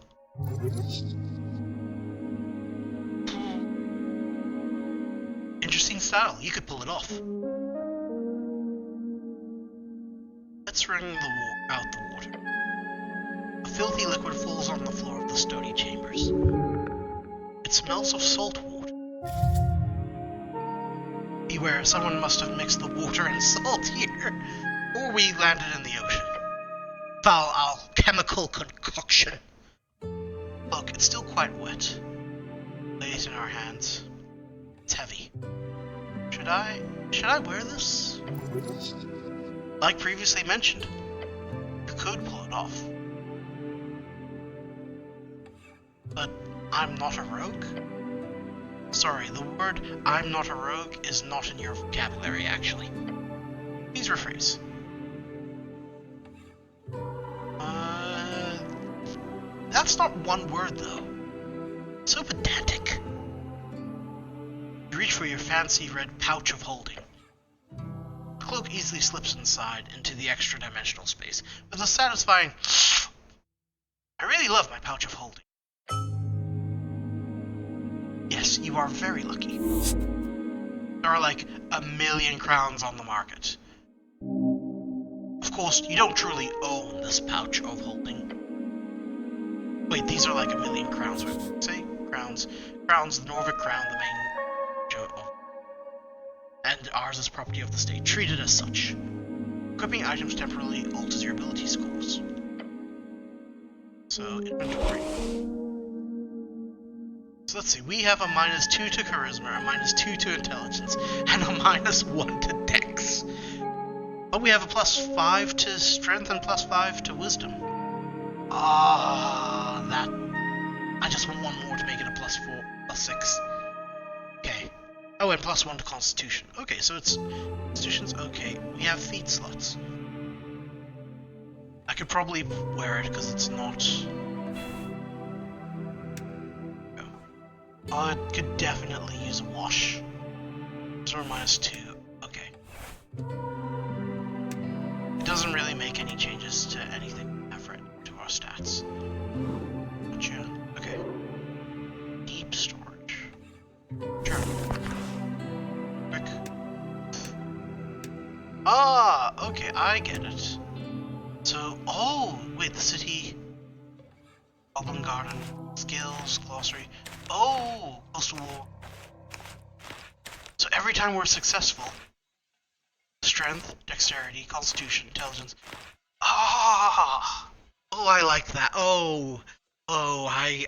[SPEAKER 1] Interesting style. You could pull it off. Let's wring out the water. A filthy liquid falls on the floor of the stony chambers. It smells of salt water. Beware, someone must have mixed the water and salt here, or we landed in the ocean. Foul alchemical concoction. Look, it's still quite wet. Lay it in our hands. It's heavy. Should I wear this? Like previously mentioned, you could pull it off. But I'm not a rogue? Sorry, the word I'm not a rogue is not in your vocabulary, actually. Please rephrase. That's not one word, though. So pedantic. You reach for your fancy red pouch of holding. The cloak easily slips inside into the extra-dimensional space with a satisfying... I really love my pouch of holding. Yes, you are very lucky. There are like 1,000,000 crowns on the market. Of course, you don't truly own this pouch of holding. Wait, these are like 1,000,000 crowns. Wait, say crowns. Crowns, the Norvic crown, the main joke. And ours is property of the state, treated as such. Equipping items temporarily alters your ability scores. So, inventory. So let's see, we have a -2 to charisma, a -2 to intelligence, and a -1 to dex. But we have a +5 to strength and +5 to wisdom. That... I just want one more to make it a +4, +6. Okay. Oh, and +1 to constitution. Okay, so it's... Constitution's okay. We have feat slots. I could probably wear it because it's not... Oh, it could definitely use a wash. So -2. Okay. It doesn't really make any changes to anything effort to our stats. Gotcha. Okay. Deep storage. Sure. Quick. Okay, I get it. So, wait, the city... Goblin Garden, skills, glossary. Oh, coastal war. So every time we're successful, strength, dexterity, constitution, intelligence. Oh, I like that.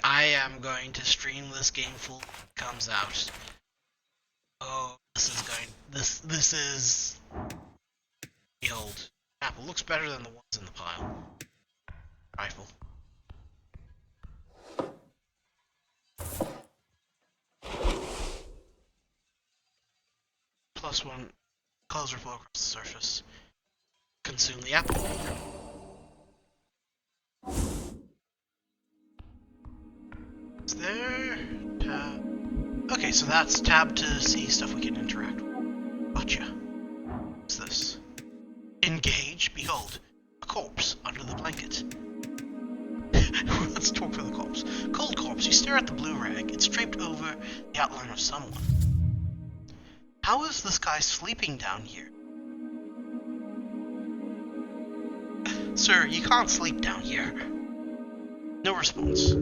[SPEAKER 1] I am going to stream this game full when it comes out. Oh, this is. Behold, apple looks better than the ones in the pile. Rifle. +1, colors will flow across the surface. Consume the apple. Is there... tab... Okay, so that's tab to see stuff we can interact with. Gotcha. What's this? Engage. Behold, a corpse under the blanket. Let's talk for the corpse. Cold corpse, you stare at the blue rag. It's draped over the outline of someone. How is this guy sleeping down here? Sir, you can't sleep down here. No response.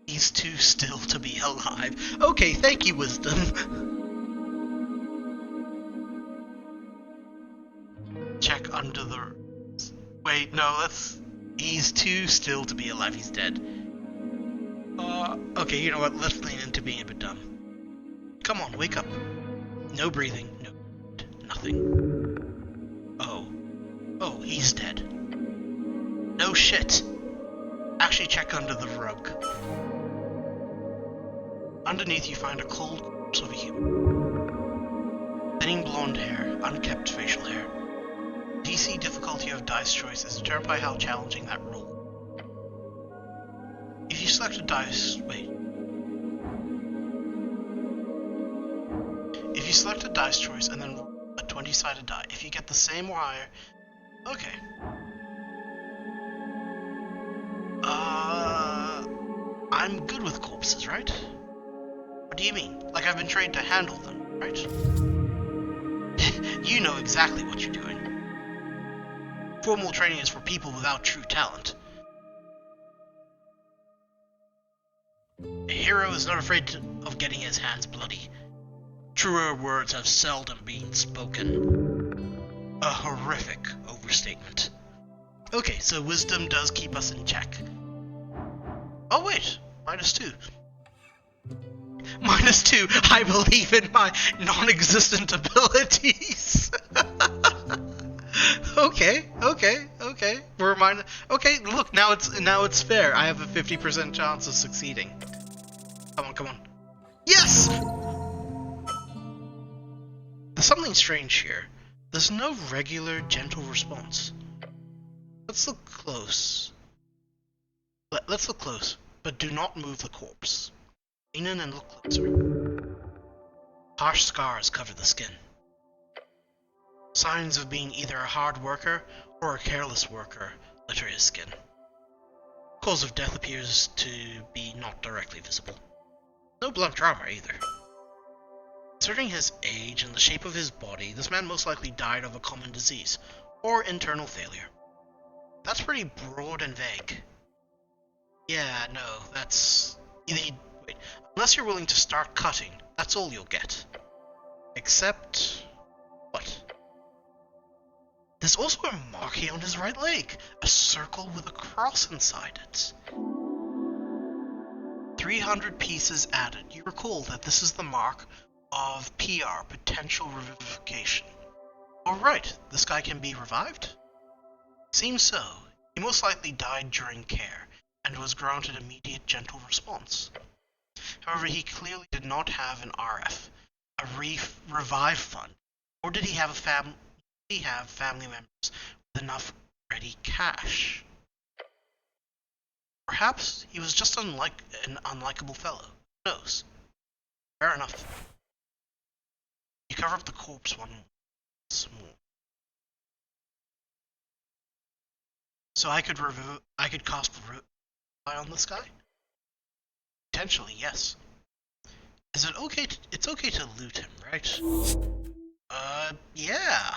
[SPEAKER 1] He's too still to be alive. Okay, thank you, Wisdom. Check under the... Wait, no, that's... He's too still to be alive, he's dead. Okay, you know what, let's lean into being a bit dumb. Come on, wake up. No breathing, no... nothing. Oh, he's dead. No shit. Actually check under the rug. Underneath you find a cold corpse of a human. Thinning blonde hair, unkempt facial hair. DC difficulty of dice choice is determined by how challenging that roll. If you select a dice... wait. If you select a dice choice and then roll a 20-sided die, if you get the same or higher... Okay. I'm good with corpses, right? What do you mean? Like I've been trained to handle them, right? You know exactly what you're doing. Formal training is for people without true talent. A hero is not afraid of getting his hands bloody. Truer words have seldom been spoken. A horrific overstatement. Okay, so wisdom does keep us in check. Oh wait, -2. -2, I believe in my non-existent abilities. Okay. We're okay, look, now it's fair. I have a 50% chance of succeeding. Come on. Yes! There's something strange here. There's no regular, gentle response. Let's look close. Let's look close, but do not move the corpse. Lean in and look closer. Harsh scars cover the skin. Signs of being either a hard worker or a careless worker litter his skin. Cause of death appears to be not directly visible. No blunt trauma either. Considering his age and the shape of his body, this man most likely died of a common disease, or internal failure. That's pretty broad and vague. Yeah, no, that's... wait, unless you're willing to start cutting, that's all you'll get. Except... what? There's also a marking on his right leg, a circle with a cross inside it. 300 pieces added. You recall that this is the mark of PR, potential revivification. Alright, this guy can be revived? Seems so. He most likely died during care, and was granted immediate gentle response. However, he clearly did not have an RF, a revive fund, or did he have family members with enough ready cash. Perhaps he was just an unlikable fellow. Who knows? Fair enough. You cover up the corpse once more. So I could cast Revivify on this guy? Potentially, yes. Is it okay it's okay to loot him, right? Yeah.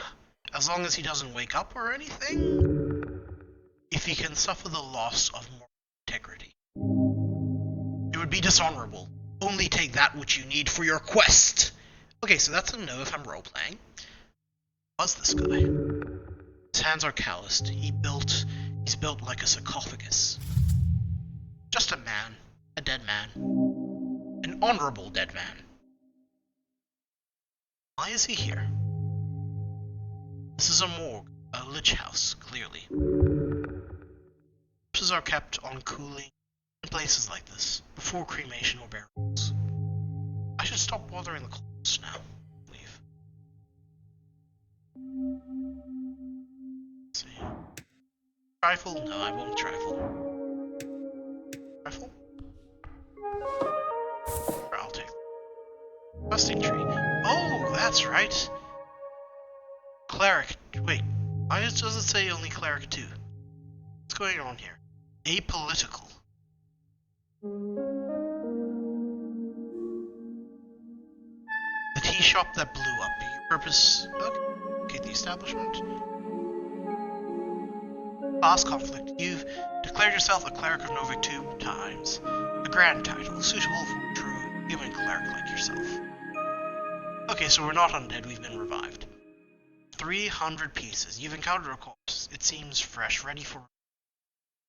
[SPEAKER 1] As long as he doesn't wake up or anything? If he can suffer the loss of moral integrity. It would be dishonorable. Only take that which you need for your quest. Okay, so that's a no if I'm role-playing. What's this guy? His hands are calloused. He's built like a sarcophagus. Just a man. A dead man. An honorable dead man. Why is he here? This is a morgue, a lich house, clearly. Corpses are kept on cooling in places like this, before cremation or burials. I should stop bothering the corpse now. Leave. Let's see. Trifle? No, I won't trifle. Trifle? Sure, I'll take it. Questing tree. Oh, that's right. Cleric. Wait, why does it say only cleric 2? What's going on here? Apolitical. The tea shop that blew up. Your purpose? Okay, the establishment. Class conflict. You've declared yourself a cleric of Novik 2 times. A grand title, suitable for a true human cleric like yourself. Okay, so we're not undead, we've been revived. 300 pieces. You've encountered a corpse. It seems fresh, ready for...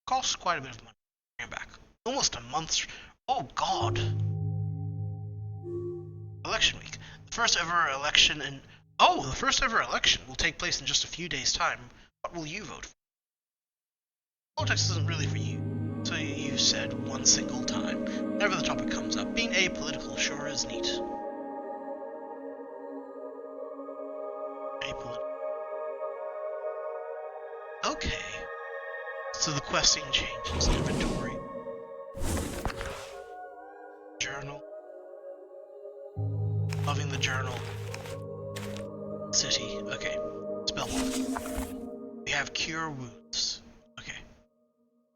[SPEAKER 1] Costs quite a bit of money. Bring it back. Almost a month's... Oh god! Election week. The first ever election in... Oh, the first ever election will take place in just a few days' time. What will you vote for? Politics isn't really for you. So you've said one single time. Whenever the topic comes up, being apolitical sure is neat. Apolitical. Okay. So the questing changes. Inventory. Journal. Loving the journal. City. Okay. Spellbook. We have cure wounds. Okay.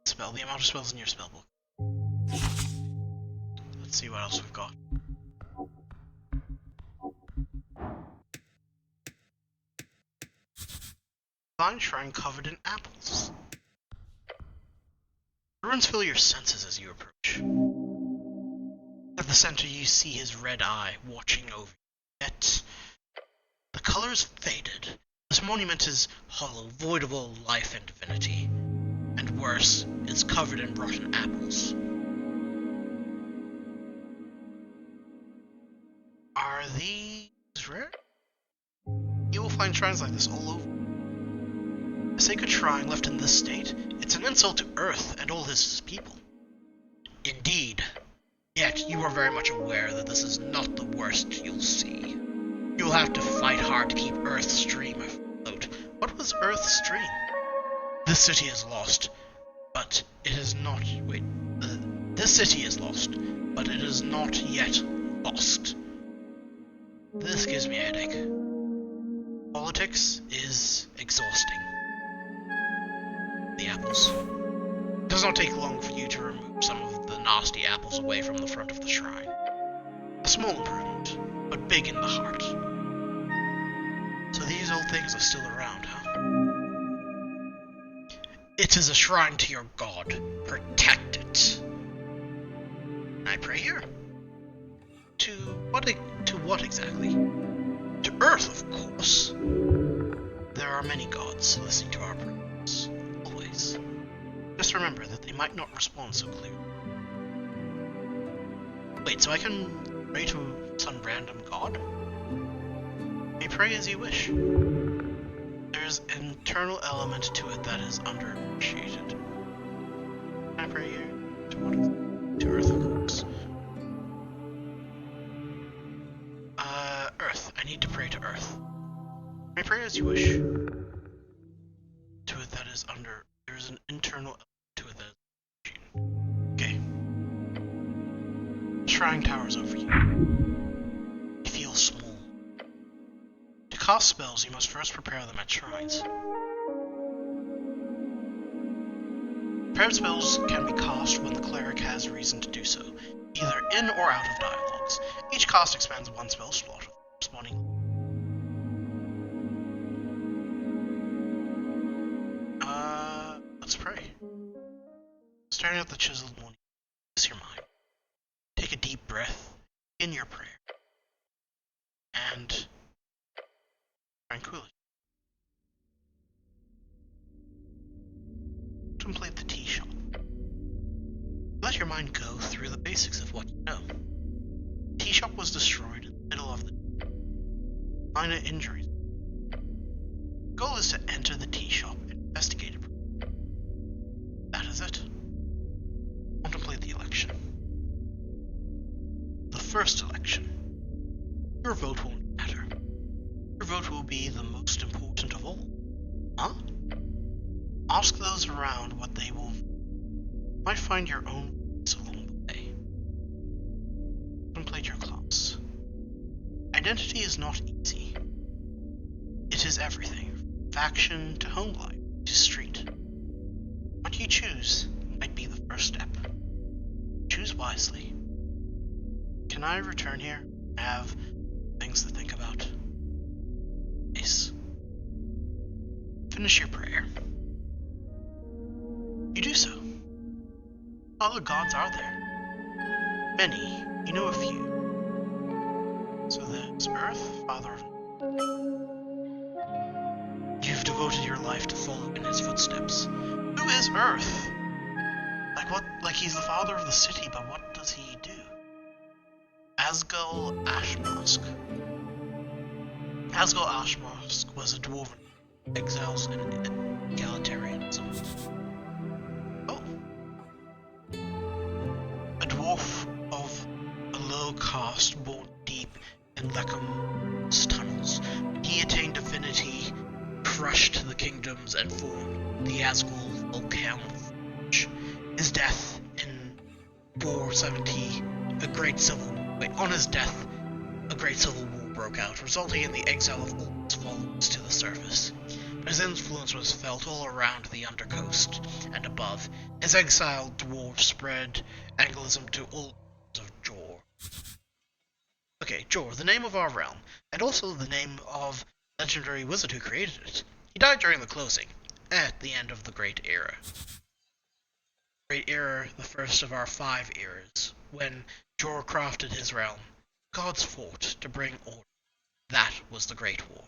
[SPEAKER 1] Spell. The amount of spells in your spellbook. Let's see what else we've got. Divine shrine covered in apples. Ruins fill your senses as you approach. At the center you see his red eye watching over you. Yet the color is faded. This monument is hollow, void of all life and divinity. And worse, it's covered in rotten apples. Are these rare? You will find shrines like this all over. A sacred shrine left in this state, it's an insult to Earth and all his people. Indeed. Yet you are very much aware that this is not the worst you'll see. You'll have to fight hard to keep Earth's stream afloat. What was Earth's stream? This city is lost, but it is not... Wait. This city is lost, but it is not yet lost. This gives me a headache. Politics is exhausting. The apples. It does not take long for you to remove some of the nasty apples away from the front of the shrine. A small improvement, but big in the heart. So these old things are still around, huh? It is a shrine to your god. Protect it. I pray here. To what exactly? To Earth, of course. There are many gods listening to our prayers. Always. Just remember that they might not respond so clearly. Wait, so I can pray to some random god? May pray as you wish. There's an internal element to it that is underappreciated. Can I pray here? To what? To Earth, of course. Earth. I need to pray to Earth. May pray as you wish. To it that is under... There's an internal element to it that is... Okay. The shrine towers over you. You feel small. To cast spells, you must first prepare them at shrines. Prepared spells can be cast when the cleric has reason to do so, either in or out of dialogues. Each cast expands one spell slot of corresponding. Let's pray. Staring at the chiseled morning, focus your mind. Take a deep breath in your prayer. And tranquility. Contemplate the tea shop. Let your mind go through the basics of what you know. The tea shop was destroyed in the middle of the minor injuries. The goal is to enter the tea shop and investigate it. That is it. Contemplate the election. The first election. Your vote won't matter. Your vote will be the most important of all. Huh? Ask those around what they will. You might find your own voice along the way. Contemplate your class. Identity is not easy. It is everything, from faction to home life to street. What you choose might be the first step. Choose wisely. Can I return here? I have things to think about. Yes. Finish your prayer. You do so. What other gods are there? Many. You know a few. So there's Earth, Father of... You've devoted your life to follow in his footsteps. Who is Earth? Like what? Like he's the father of the city, but what does he do? Asgul Ashmask. Asgul Ashmask was a dwarven exiles in egalitarianism. Oh. A dwarf of a low caste born deep in Leckham's tunnels. He attained divinity, crushed the kingdoms, and formed the Asgul Volcano Forge. His death in 470, on his death, a great civil war broke out, resulting in the exile of all his followers to the surface. But his influence was felt all around the undercoast and above. His exiled dwarves spread Anglism to all of Jor. Okay, Jor, the name of our realm, and also the name of the legendary wizard who created it. He died during the closing, at the end of the Great Era. Great Era, the first of our 5 eras, when Jor crafted his realm. Gods fought to bring order. That was the Great War.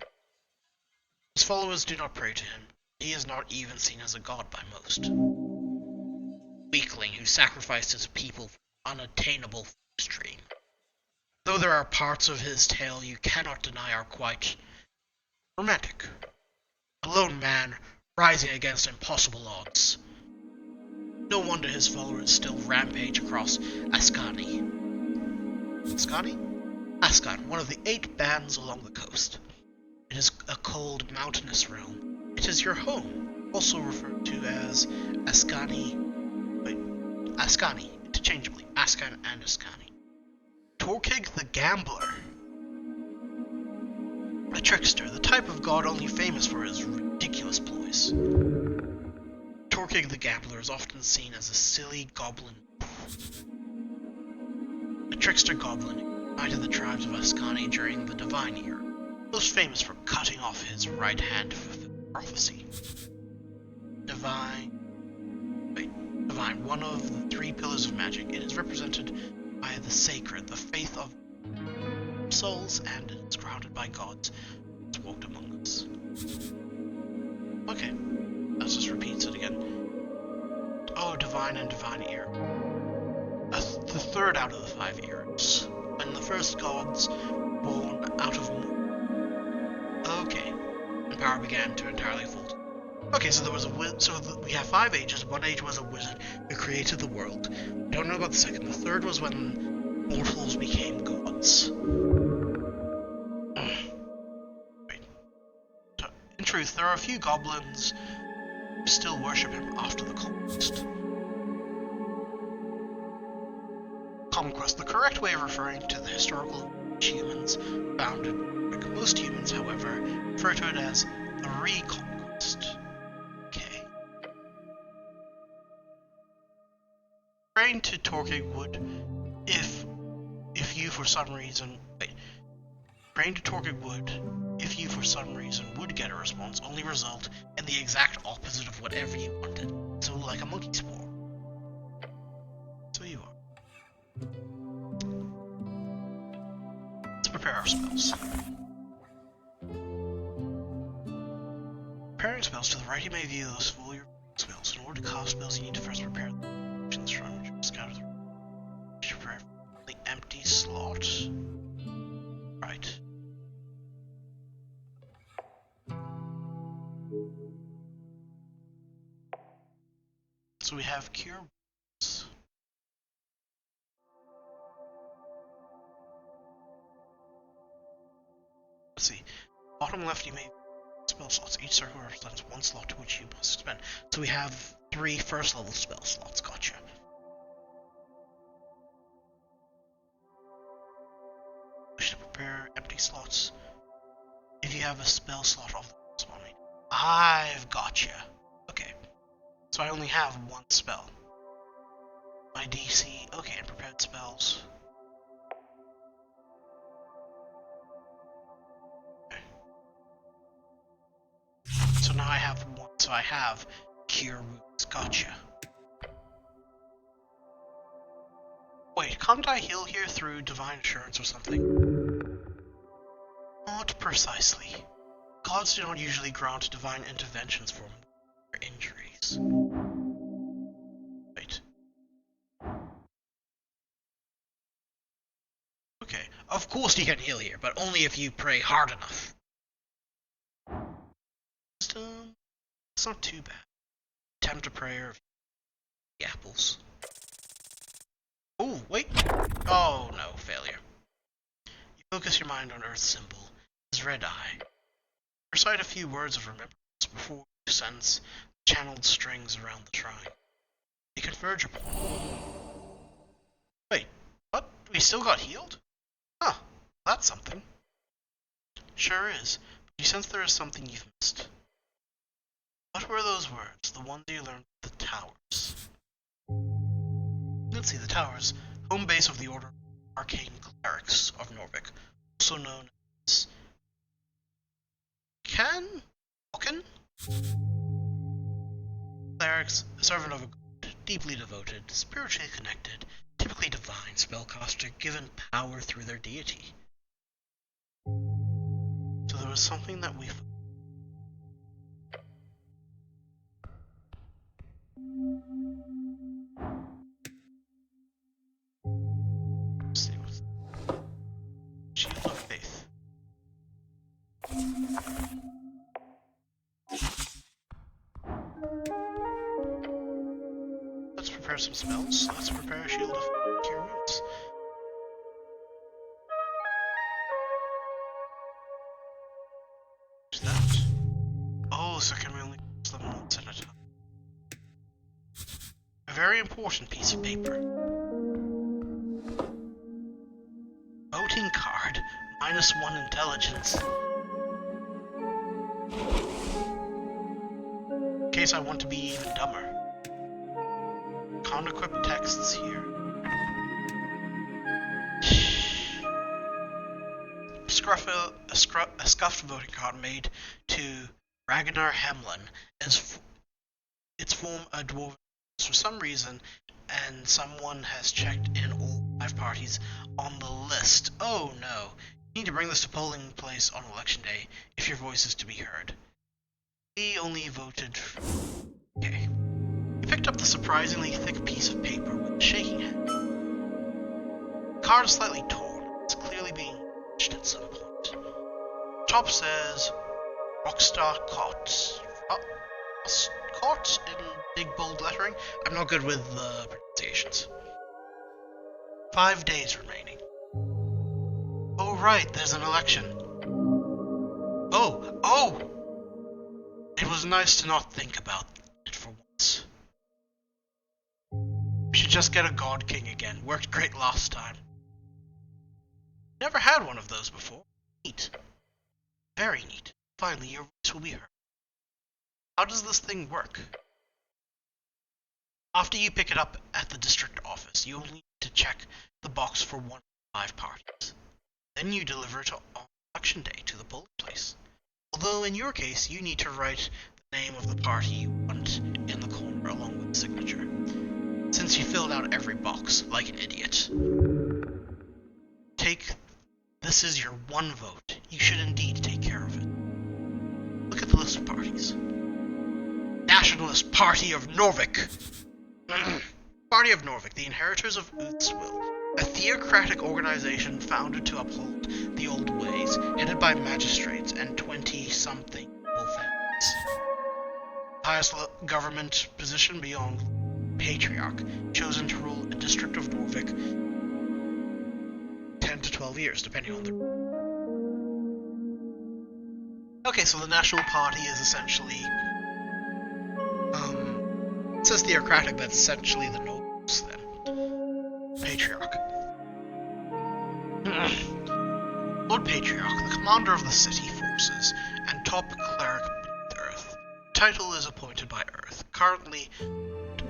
[SPEAKER 1] His followers do not pray to him. He is not even seen as a god by most. Weakling who sacrificed his people for an unattainable dream. Though there are parts of his tale you cannot deny are quite romantic. A lone man rising against impossible odds. No wonder his followers still rampage across Ascani. Ascan, one of the 8 bands along the coast. It is a cold, mountainous realm. It is your home, also referred to as Ascani, interchangeably, Ascan and Ascani. Torkig the Gambler. A trickster, the type of god only famous for his ridiculous ploys. Torkig the Gambler is often seen as a silly goblin. A trickster goblin who united the tribes of Ascani during the Divine Era, most famous for cutting off his right hand to fulfill prophecy. Divine, one of the 3 pillars of magic. It is represented by the sacred, the faith of souls, and it is grounded by gods that walked among us. Okay, let's just repeat it again. Oh, Divine and Divine Era. The third out of the 5 eras, when the first gods born out of and power began to entirely fold. Okay, so there was we have 5 ages. One age was a wizard who created the world. We don't know about the second. The third was when mortals became gods. In truth, there are a few goblins who still worship him after the conquest. The correct way of referring to the historical humans founded. Most humans, however, refer to it as the Reconquest. Okay. Praying to Torkig would, if you for some reason would get a response, only result in the exact opposite of whatever you wanted. So like a monkey spore. So you are. Let's prepare our spells. Preparing spells. To the right, you may view those full your spells. In order to cast spells, you need to first prepare the options from which you scatter the empty slot. Right. So we have Cure Wounds. Let's see. Bottom left, you may spell slots. Each circle represents 1 slot to which you must spend. So we have 3 first level spell slots. Gotcha. Wish to prepare empty slots. If you have a spell slot off the spawning. I've gotcha. Okay. So I only have one spell. My DC, okay, and prepared spells. Okay. So now I have one, so I have Cure Wounds, gotcha. Wait, can't I heal here through Divine Assurance or something? Not precisely. Gods do not usually grant divine interventions for injuries. Wait. Okay, of course you can heal here, but only if you pray hard enough. It's not too bad. Attempt a prayer of the apples. Oh, wait. Oh, no, failure. You focus your mind on Earth's symbol, his red eye. Recite a few words of remembrance before you sense the channeled strings around the shrine. They converge upon you. Wait, what? We still got healed? Huh, that's something. Sure is, but you sense there is something you've missed. What were those words, the ones you learned at the towers? Let's see, the towers. Home base of the Order of Arcane Clerics of Norvik, also known as Ocken? Clerics, a servant of a god, deeply devoted, spiritually connected, typically divine spellcaster, given power through their deity. So there was something that we Shield of Faith. Let's prepare some spells. Let's prepare a Shield of Cure Wounds. What's that? Oh, so can we only use them once at a time? A very important piece of paper. Voting card. -1 intelligence. In case I want to be even dumber. Can't equip texts here. A scuffed voting card made to Ragnar Hamlin as its form a dwarven for some reason, and someone has checked in all 5 parties on the list. Oh no. You need to bring this to polling place on election day if your voice is to be heard. We only voted for... Okay. He picked up the surprisingly thick piece of paper with a shaking hand. The card is slightly torn. It's clearly being touched at some point. Top says Rockstar Cot. Caught in big bold lettering. I'm not good with pronunciations. 5 days remaining. Oh right, there's an election. Oh! It was nice to not think about it for once. We should just get a God King again. Worked great last time. Never had one of those before. Neat. Very neat. Finally, your voice will be heard. How does this thing work? After you pick it up at the district office, you only need to check the box for 1 of 5 parties. Then you deliver it on election day to the polling place. Although in your case, you need to write the name of the party you want in the corner along with the signature, since you filled out every box like an idiot. This is your one vote. You should indeed take care of it. Look at the list of parties. Nationalist Party of Norvik. Party of Norvik, the inheritors of Uhhh's will. A theocratic organization founded to uphold the old ways, headed by magistrates and 20-something noble families. Highest government position beyond patriarch, chosen to rule a district of Norvik 10 to 12 years, depending on the... Okay, so the National Party is essentially... it says theocratic, but it's essentially the nobles, then. Patriarch. Lord Patriarch, the commander of the city forces, and top cleric beneath Earth. Title is appointed by Earth. Currently,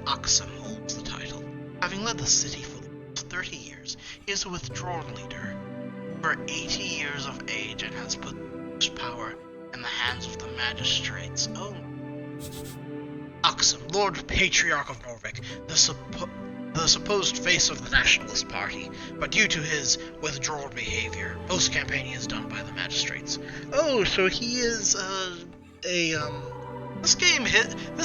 [SPEAKER 1] Axum holds the title. Having led the city for 30 years, he is a withdrawn leader. For 80 years of age and has put power in the hands of the magistrates. Oh. Axum, Lord Patriarch of Norvik, the supposed face of the Nationalist Party, but due to his withdrawn behavior, most campaigning is done by the magistrates. Oh, so he is this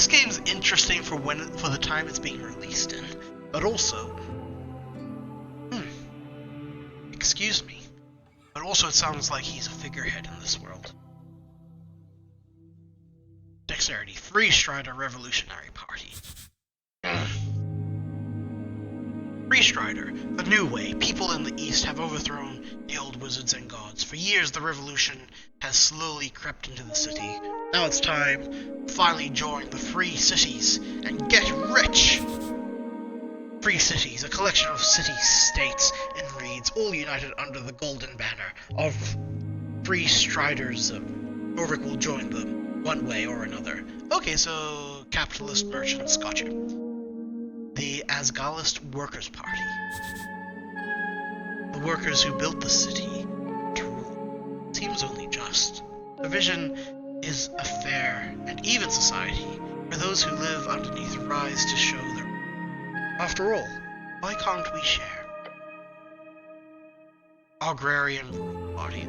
[SPEAKER 1] game's interesting for the time it's being released in, but also, excuse me, but also it sounds like he's a figurehead in this world. Dexterity, Free Strider Revolutionary Party. Free Strider, the new way. People in the East have overthrown the old wizards and gods. For years, the revolution has slowly crept into the city. Now it's time to finally join the Free Cities and get rich! Free Cities, a collection of city-states and reeds, all united under the golden banner of Free Striders. Norvik will join them. One way or another. Okay, so capitalist merchants, gotcha. The Asgalist Workers' Party. The workers who built the city to rule. Seems only just. The vision is a fair and even society where those who live underneath rise to show their. After all, why can't we share? Agrarian Rural Party.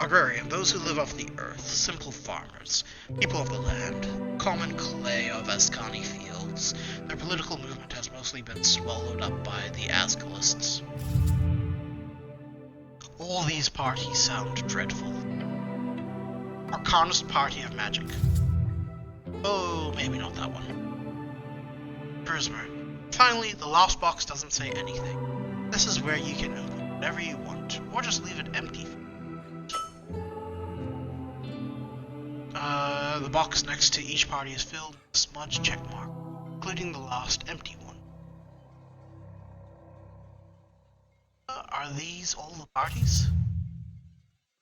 [SPEAKER 1] Agrarian, those who live off the earth, simple farmers, people of the land, common clay of Ascani fields. Their political movement has mostly been swallowed up by the Asgalists. All these parties sound dreadful. Arcanist Party of Magic. Oh, maybe not that one. Charisma. Finally, the last box doesn't say anything. This is where you can input whatever you want, or just leave it empty. The box next to each party is filled with a smudged checkmark, including the last empty one. Are these all the parties?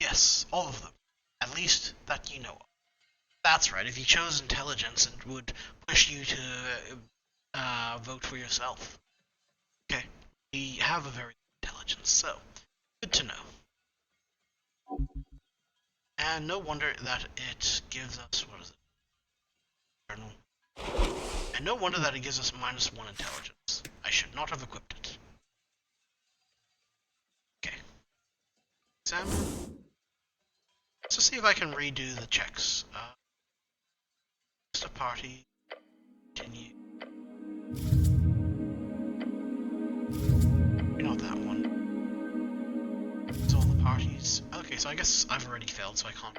[SPEAKER 1] Yes, all of them. At least that you know of. That's right, if you chose intelligence, it would push you to vote for yourself. Okay, we have a very good intelligence, so good to know. And no wonder that it gives us, what is it? Journal. And no wonder that it gives us -1 intelligence. I should not have equipped it. Okay. Examine. Let's see if I can redo the checks. Just a party. Continue. Not that one. It's all the parties. Okay, so I guess I've already failed, so I can't.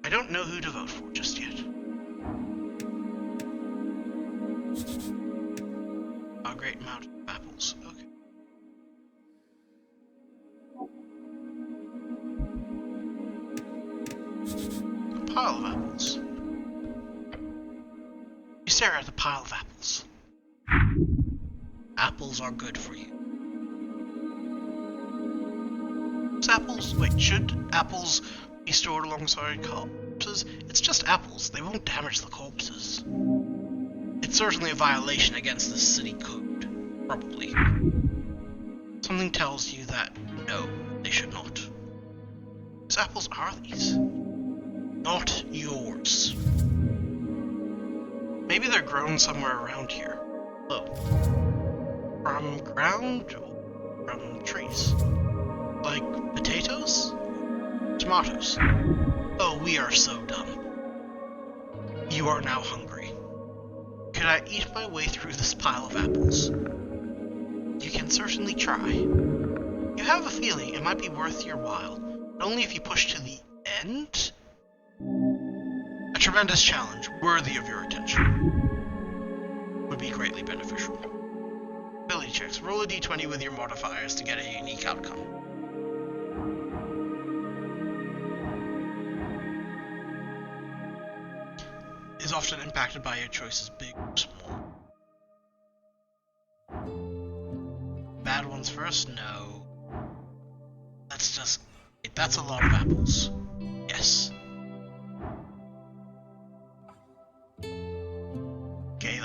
[SPEAKER 1] I don't know who to vote for just yet. A great amount of apples. Okay. A pile of apples. You stare at the pile of apples. Apples are good for you. Apples? Wait, should apples be stored alongside corpses? It's just apples. They won't damage the corpses. It's certainly a violation against the city code. Probably. Something tells you that, no, they should not. Whose apples are these? Not yours. Maybe they're grown somewhere around here. Low. From ground or from trees? Like potatoes? Tomatoes. Oh, we are so dumb. You are now hungry. Could I eat my way through this pile of apples? You can certainly try. You have a feeling it might be worth your while, but only if you push to the end? A tremendous challenge, worthy of your attention. Would be greatly beneficial. Ability checks. Roll a d20 with your modifiers to get a unique outcome. Is often impacted by your choices, big or small. Bad ones first? No. Let's just... That's a lot of apples. Yes.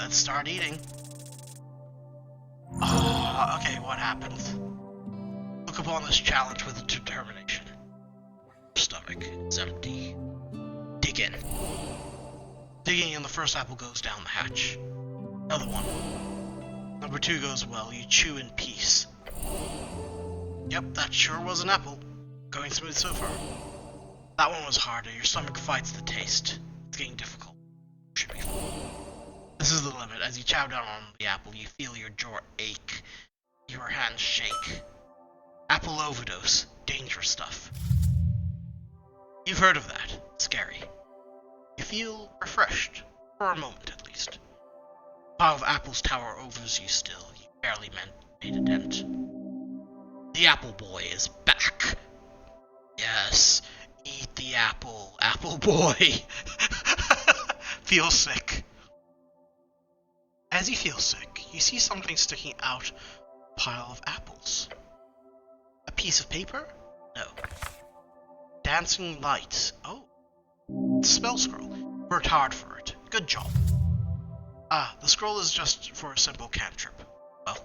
[SPEAKER 1] let's start eating. Oh, okay, what happens? Look upon this challenge with determination. Stomach is empty. Dig in. Digging in, the first apple goes down the hatch. Another one. Number 2 goes well. You chew in peace. Yep, that sure was an apple. Going smooth so far. That one was harder. Your stomach fights the taste. It's getting difficult. Should be fun. This is the limit. As you chow down on the apple, you feel your jaw ache. Your hands shake. Apple overdose. Dangerous stuff. You've heard of that. Scary. You feel refreshed. For a moment, at least. A pile of apples tower over you still. You barely made a dent. The apple boy is back. Yes. Eat the apple. Apple boy. Feel sick. As you feel sick, you see something sticking out of a pile of apples. A piece of paper? No. Dancing lights. Oh. It's a spell scroll. Worked hard for it. Good job. Ah, the scroll is just for a simple cantrip. Well,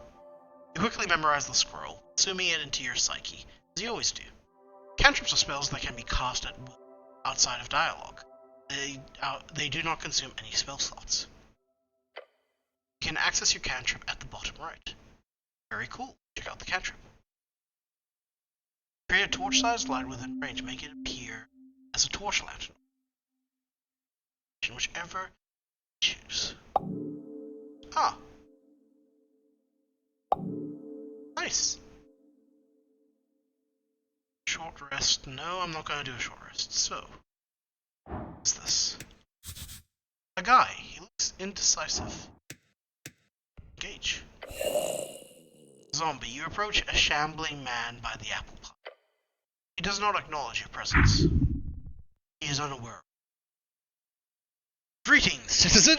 [SPEAKER 1] you quickly memorize the scroll, assuming it into your psyche, as you always do. Cantrips are spells that can be cast at will, outside of dialogue. They do not consume any spell slots. You can access your cantrip at the bottom right. Very cool. Check out the cantrip. Create a torch-sized light within range. Make it appear as a torch lantern. Whichever you choose. Ah. Nice. Short rest. No, I'm not going to do a short rest. So, what's this? A guy. He looks indecisive. Engage. Zombie. You approach a shambling man by the apple pie. He does not acknowledge your presence. He is unaware. Greetings, citizen!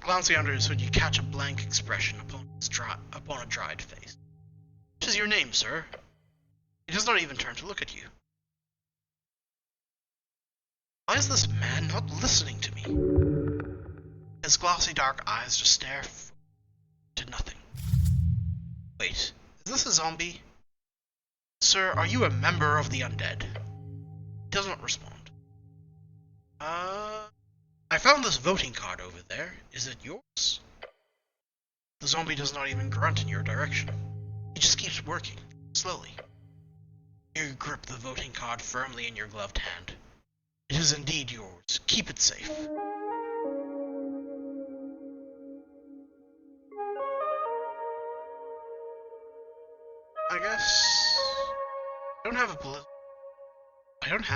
[SPEAKER 1] Glancing under his hood, you catch a blank expression upon a dried face. What is your name, sir? He does not even turn to look at you. Why is this man not listening to me? His glassy dark eyes just stare to nothing. Wait, is this a zombie? Sir, are you a member of the undead? He does not respond. I found this voting card over there. Is it yours? The zombie does not even grunt in your direction. He just keeps working, slowly. You grip the voting card firmly in your gloved hand. It is indeed yours. Keep it safe. I guess I don't have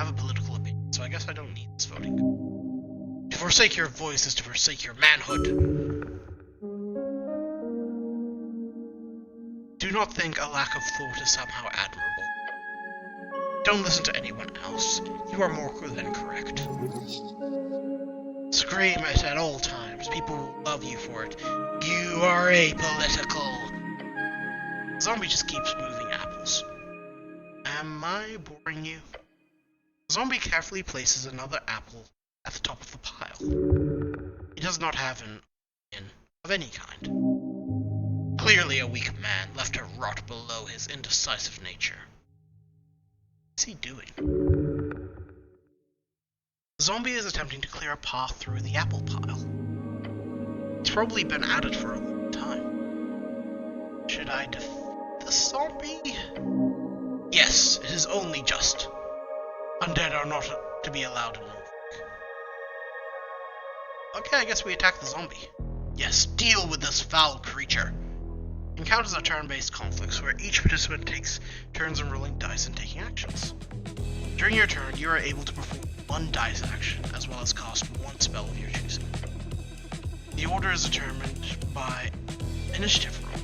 [SPEAKER 1] a political opinion, so I guess I don't need this voting card. To forsake your voice is to forsake your manhood. Do not think a lack of thought is somehow admirable. Don't listen to anyone else. You are more than correct. Scream it at all times. People will love you for it. You are apolitical. The zombie just keeps moving apples. Am I boring you? The zombie carefully places another apple at the top of the pile. He does not have an opinion of any kind. Clearly a weak man left to rot below his indecisive nature. What is he doing? The zombie is attempting to clear a path through the apple pile. It's probably been at it for a long time. Should I defeat the zombie? Yes, it is only just. Undead are not to be allowed in Norfolk. Okay, I guess we attack the zombie. Yes, deal with this foul creature. Encounters are turn-based conflicts where each participant takes turns in rolling dice and taking actions. During your turn, you are able to perform one dice action, as well as cast one spell of your choosing. The order is determined by initiative roll.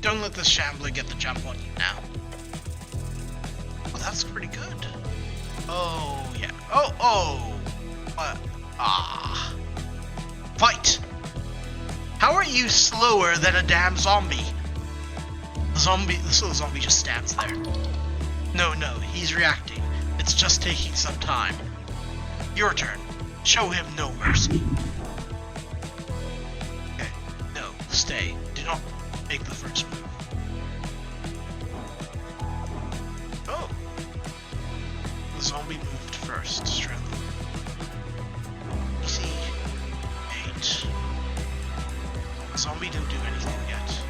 [SPEAKER 1] Don't let this shambler get the jump on you now. Oh, that's pretty good. Oh, yeah. Oh! Fight! How are you slower than a damn zombie? The zombie just stands there. No, he's reacting. It's just taking some time. Your turn. Show him no mercy. Okay, no, stay. Do not make the first move. Oh. The zombie moved first, strength. DC 8. The zombie didn't do anything yet.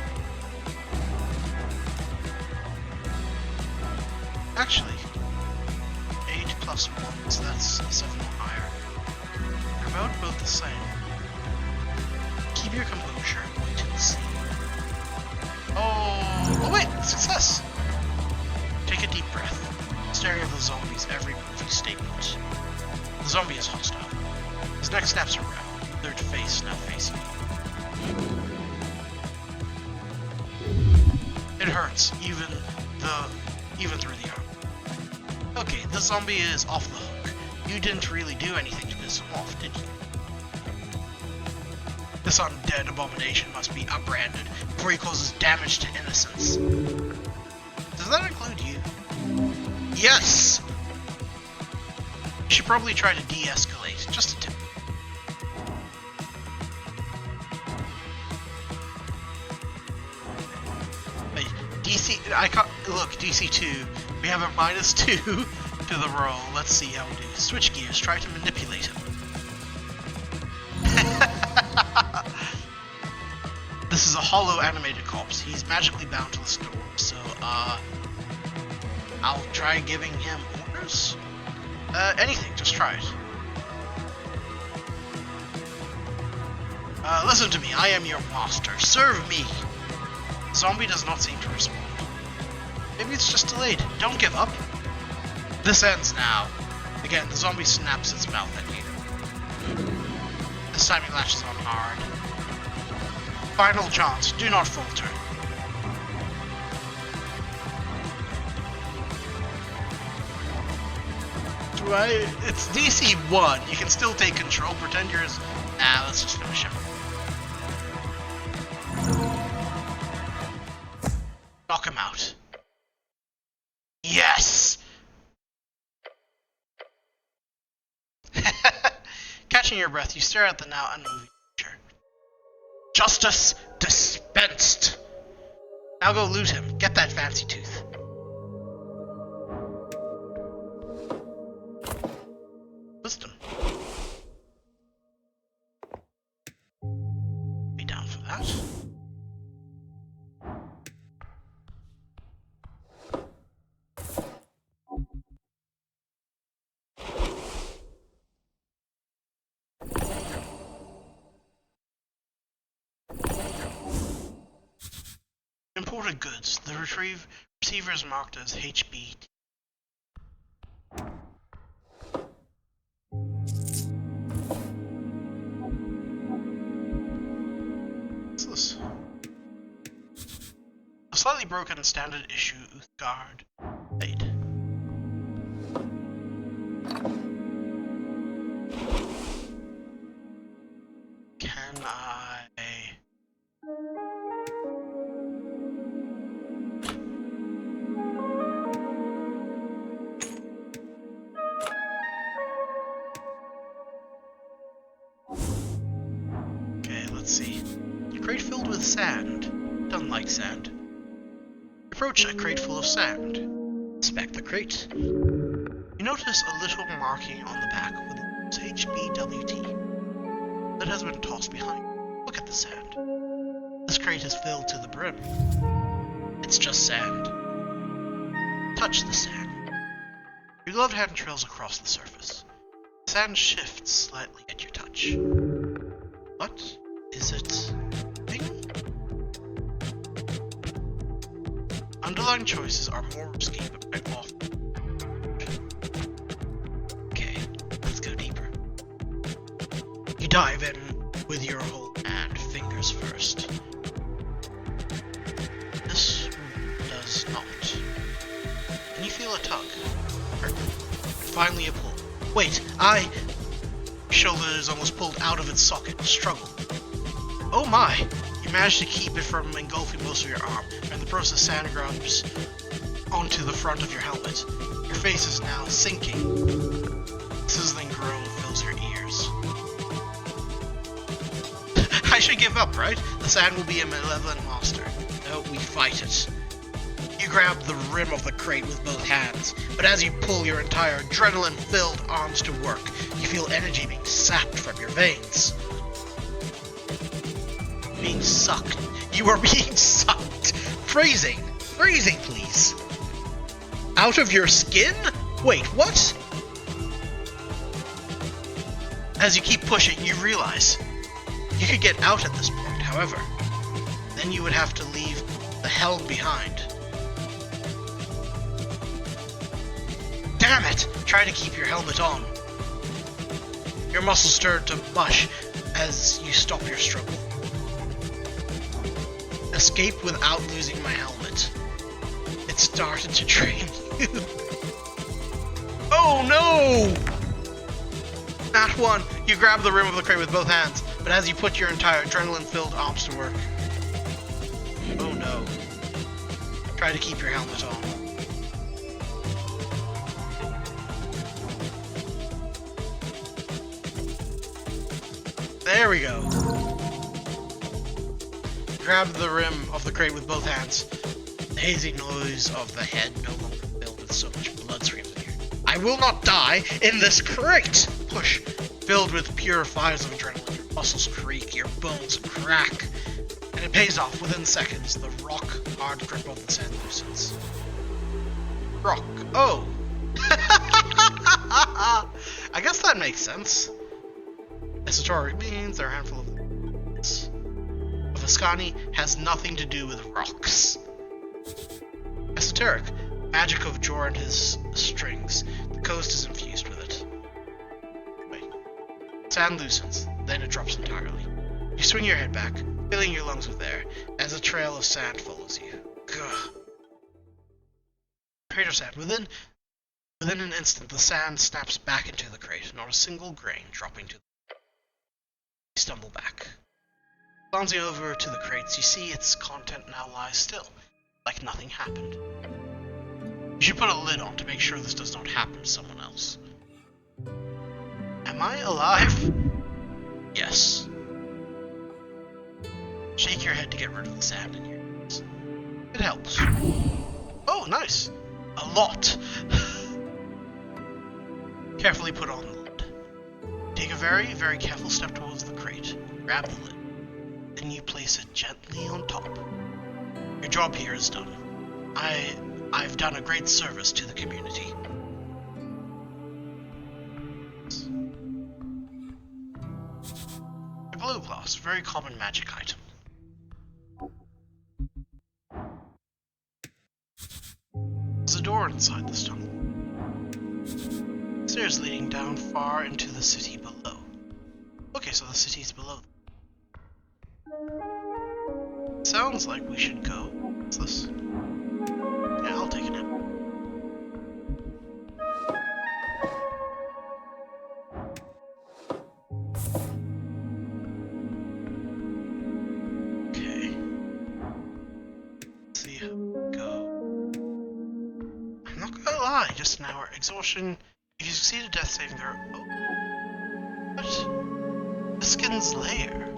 [SPEAKER 1] Actually, 8 plus 1, so that's 7 or higher. They're about both the same. Keep your composure and wait and see. Oh wait, success! Take a deep breath, staring at the zombie's every move and statement. The zombie is hostile. His next snaps around, third face now facing you. It hurts, even through the arm. Okay, the zombie is off the hook. You didn't really do anything to piss him off, did you? This undead abomination must be upbranded before he causes damage to innocents. Does that include you? Yes! You should probably try to de-escalate, just a tip. Wait, DC2, we have a -2 to the roll. Let's see how we do. Switch gears, try to manipulate him. This is a hollow animated corpse. He's magically bound to the store, so, I'll try giving him orders? Anything, just try it. Listen to me, I am your master. Serve me! Zombie does not seem to respond. Maybe it's just delayed. Don't give up. This ends now. Again, the zombie snaps its mouth at you. This time he latches on hard. Final chance, do not falter. It's DC 1, you can still take control, pretend you're his... Nah, let's just finish him. Knock him out. Yes! Catching your breath, you stare at the now unmoving creature. Justice dispensed! Now go loot him. Get that fancy tooth. Wisdom. Be down for that. Imported goods. The receiver is marked as HB. What's this? A slightly broken standard issue Uhhh blade. Can I... see. A crate filled with sand. Don't like sand. Approach a crate full of sand. Inspect the crate. You notice a little marking on the back with the words HBWT. That has been tossed behind. Look at the sand. This crate is filled to the brim. It's just sand. Touch the sand. Your gloved hand trails across the surface. The sand shifts slightly at your touch. What? Is it big? Underlying choices are more risky but quite often. Okay, let's go deeper. You dive in with your whole hand, fingers first. This does not. And you feel a tug. Or finally a pull. Wait, shoulder is almost pulled out of its socket. Struggle. Oh my! You managed to keep it from engulfing most of your arm, and in the process sand grabs onto the front of your helmet. Your face is now sinking. A sizzling groan fills your ears. should give up, right? The sand will be a malevolent monster. No, we fight it. You grab the rim of the crate with both hands, but as you pull your entire adrenaline-filled arms to work, you feel energy being sapped from your veins. Being sucked. You are being sucked. Phrasing, please. Out of your skin? Wait, what? As you keep pushing, you realize you could get out at this point, however. Then you would have to leave the helm behind. Damn it! Try to keep your helmet on. Your muscles stir to mush as you stop your struggle. Escape without losing my helmet. It started to drain you. Oh no! Not one. You grab the rim of the crate with both hands, but as you put your entire adrenaline-filled arms to work. Oh no. Try to keep your helmet on. There we go. Grab the rim of the crate with both hands. The hazy noise of the head no longer filled with so much blood screams in here. I will not die in this crate! Push. Filled with pure fires of adrenaline, your muscles creak, your bones crack. And it pays off within seconds. The rock hard grip of the sand loosens. Rock. Oh! I guess that makes sense. Esoteric means there are a handful of Viscani has nothing to do with rocks. Esoteric. Magic of Jor and his strings. The coast is infused with it. Wait. Sand loosens, then it drops entirely. You swing your head back, filling your lungs with air, as a trail of sand follows you. Gah. Crate of sand. Within an instant, the sand snaps back into the crate, not a single grain dropping to the floor. You stumble back. Glancing over to the crates, you see its content now lies still, like nothing happened. You should put a lid on to make sure this does not happen to someone else. Am I alive? Yes. Shake your head to get rid of the sand in your ears. It helps. Oh, nice. A lot. Carefully put on the lid. Take a very, very careful step towards the crate. Grab the lid. Then you place it gently on top. Your job here is done. I've done a great service to the community. A blue glass, very common magic item. There's a door inside this tunnel. Stairs leading down far into the city below. Okay, so the city's below. Sounds like we should go. What's this? Yeah, I'll take a nap. Okay. Let's see how we go. I'm not gonna lie, just an hour. Exhaustion. If you succeed a death saving throw. Oh. What? Skin's lair.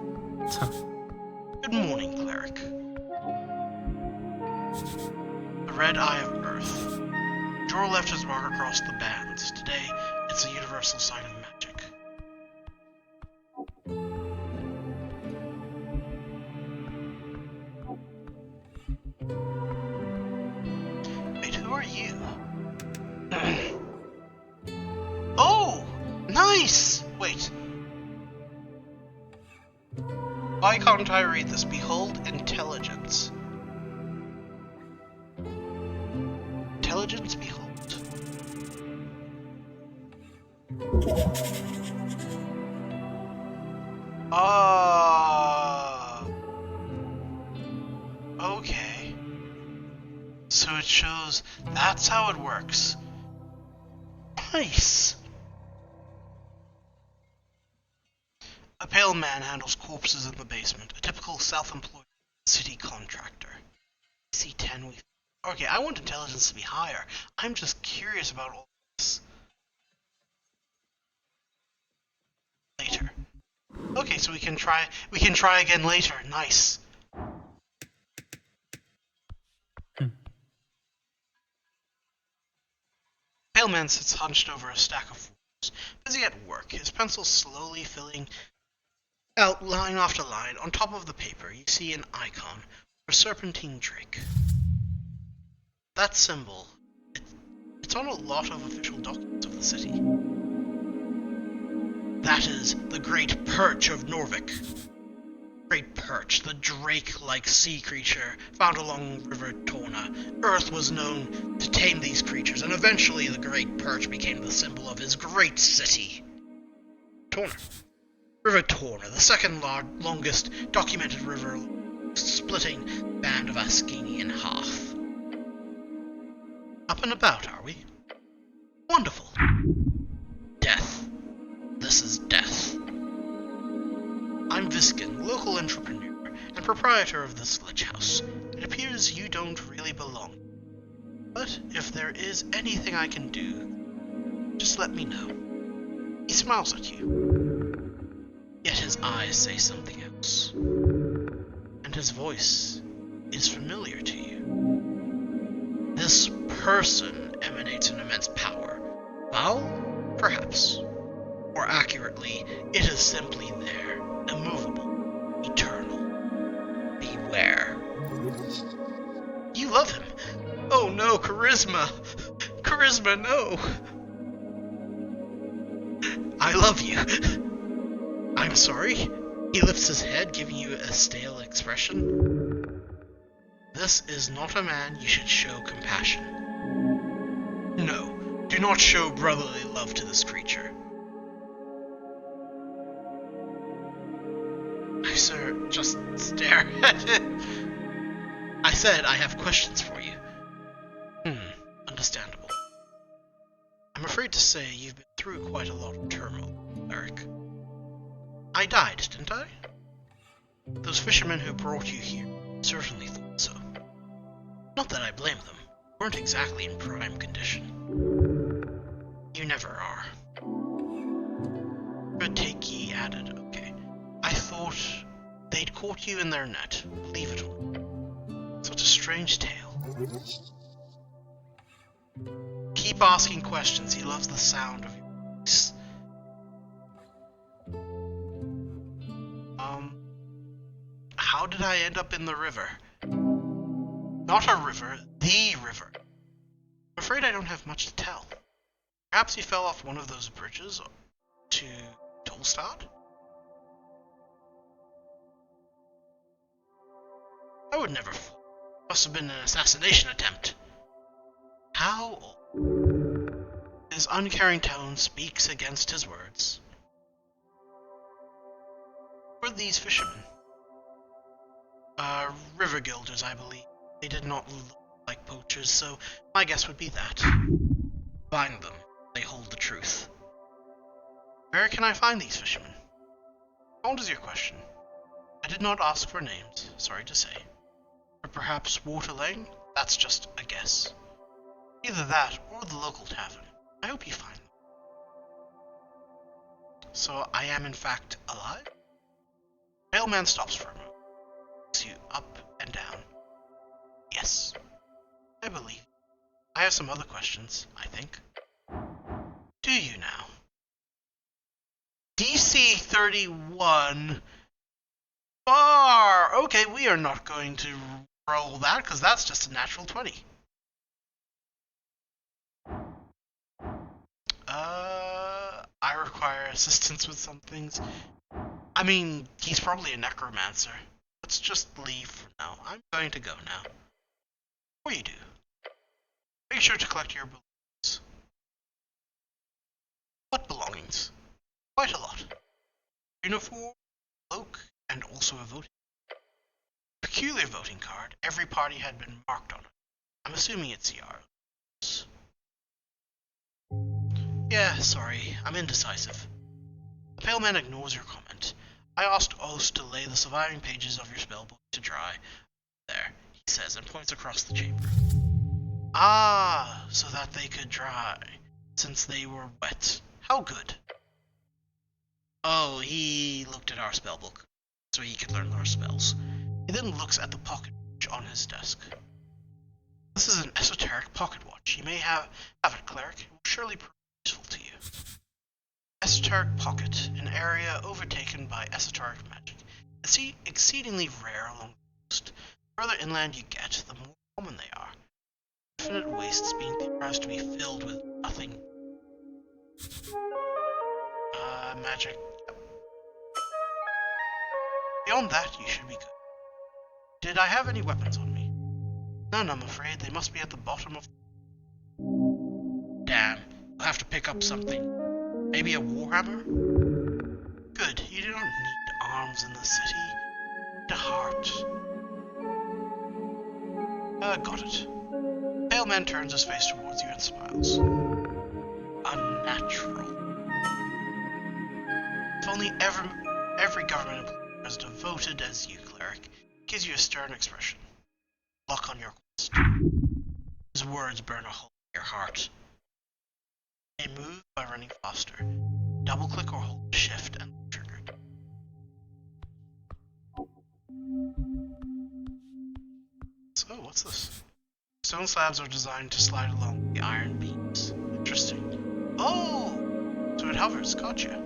[SPEAKER 1] Good morning, cleric. The red eye of Earth. Jor left his mark across the bands. Today, it's a universal sign of magic. Wait, who are you? Oh! Nice! Wait. Why can't I read this? Behold, intelligence. Intelligence, behold. Ah. Okay. So it shows that's how it works. Nice. A pale man handles corpses in the basement. A typical self-employed city contractor. C10 we... Okay, I want intelligence to be higher. I'm just curious about all this. Later. Okay, so we can try again later. Nice. Pale man sits hunched over a stack of forms, busy at work, his pencil slowly filling out line after line. On top of the paper, you see an icon for a serpentine drake. That symbol, it's on a lot of official documents of the city. That is the Great Perch of Norvik. Great Perch, the drake-like sea creature found along River Torna. Earth was known to tame these creatures, and eventually the Great Perch became the symbol of his great city. Torna. River Torna, the second longest documented river, splitting the band of Askini in half. Up and about, are we? Wonderful. Death. This is death. I'm Viskin, local entrepreneur and proprietor of the Sledge House. It appears you don't really belong. But if there is anything I can do, just let me know. He smiles at you. Yet his eyes say something else. And his voice is familiar to you. This person emanates an immense power. Foul? Perhaps. More accurately, it is simply there. Immovable, eternal. Beware. You love him. Oh no, Charisma. Charisma, no. I love you. I'm sorry. He lifts his head, giving you a stale expression. This is not a man you should show compassion. No, do not show brotherly love to this creature. Sir, just stare at it. I said I have questions for you. Understandable. I'm afraid to say you've been through quite a lot of turmoil, Eric. I died, didn't I? Those fishermen who brought you here certainly thought so. Not that I blame them. You weren't exactly in prime condition. You never are. But take ye added, okay. I thought they'd caught you in their net, believe it or not. Such a strange tale. Keep asking questions, he loves the sound of your voice. How did I end up in the river? Not a river, the river. I'm afraid I don't have much to tell. Perhaps you fell off one of those bridges to Tolstad? I would never fall. Must have been an assassination attempt. How? His uncaring tone speaks against his words. Who are these fishermen? River guilders, I believe. They did not look like poachers, so my guess would be that. Find them. They hold the truth. Where can I find these fishermen? How old is your question? I did not ask for names, sorry to say. Or perhaps Water Lane? That's just a guess. Either that or the local tavern. I hope you find them. So I am in fact alive? Pale man stops for a moment. Looks you up and down. Yes. I believe. I have some other questions, I think. Do you now? DC 31. Bar! Okay, we are not going to roll that, because that's just a natural 20. I require assistance with some things. I mean, he's probably a necromancer. Let's just leave for now. I'm going to go now. Before you do, make sure to collect your belongings. What belongings? Quite a lot. Uniform, cloak, and also a voting card. Peculiar voting card. Every party had been marked on it. I'm assuming it's yours. Yeah, sorry, I'm indecisive. The pale man ignores your comment. I asked Ost to lay the surviving pages of your spellbook to dry. There, he says, and points across the chamber. Ah, so that they could dry, since they were wet. How good. Oh, he looked at our spellbook, so he could learn our spells. He then looks at the pocket watch on his desk. This is an esoteric pocket watch. You may have it, cleric. It will surely prove useful to you. Esoteric pocket, an area overtaken by esoteric magic. It's exceedingly rare along the coast. The further inland you get, the more common they are. Infinite wastes being theorized to be filled with nothing. Magic. Yep. Beyond that, you should be good. Did I have any weapons on me? None, I'm afraid. They must be at the bottom of... Damn. I'll have to pick up something. Maybe a warhammer? Good. You do not need arms in the city. You need a heart. Got it. The pale man turns his face towards you and smiles. Unnatural. If only every government employee was devoted as you, cleric. It gives you a stern expression. Luck on your quest. His words burn a hole in your heart. You may move by running faster. Double click or hold shift and trigger. So, what's this? Stone slabs are designed to slide along the iron beams. Interesting. Oh! So it hovers, gotcha.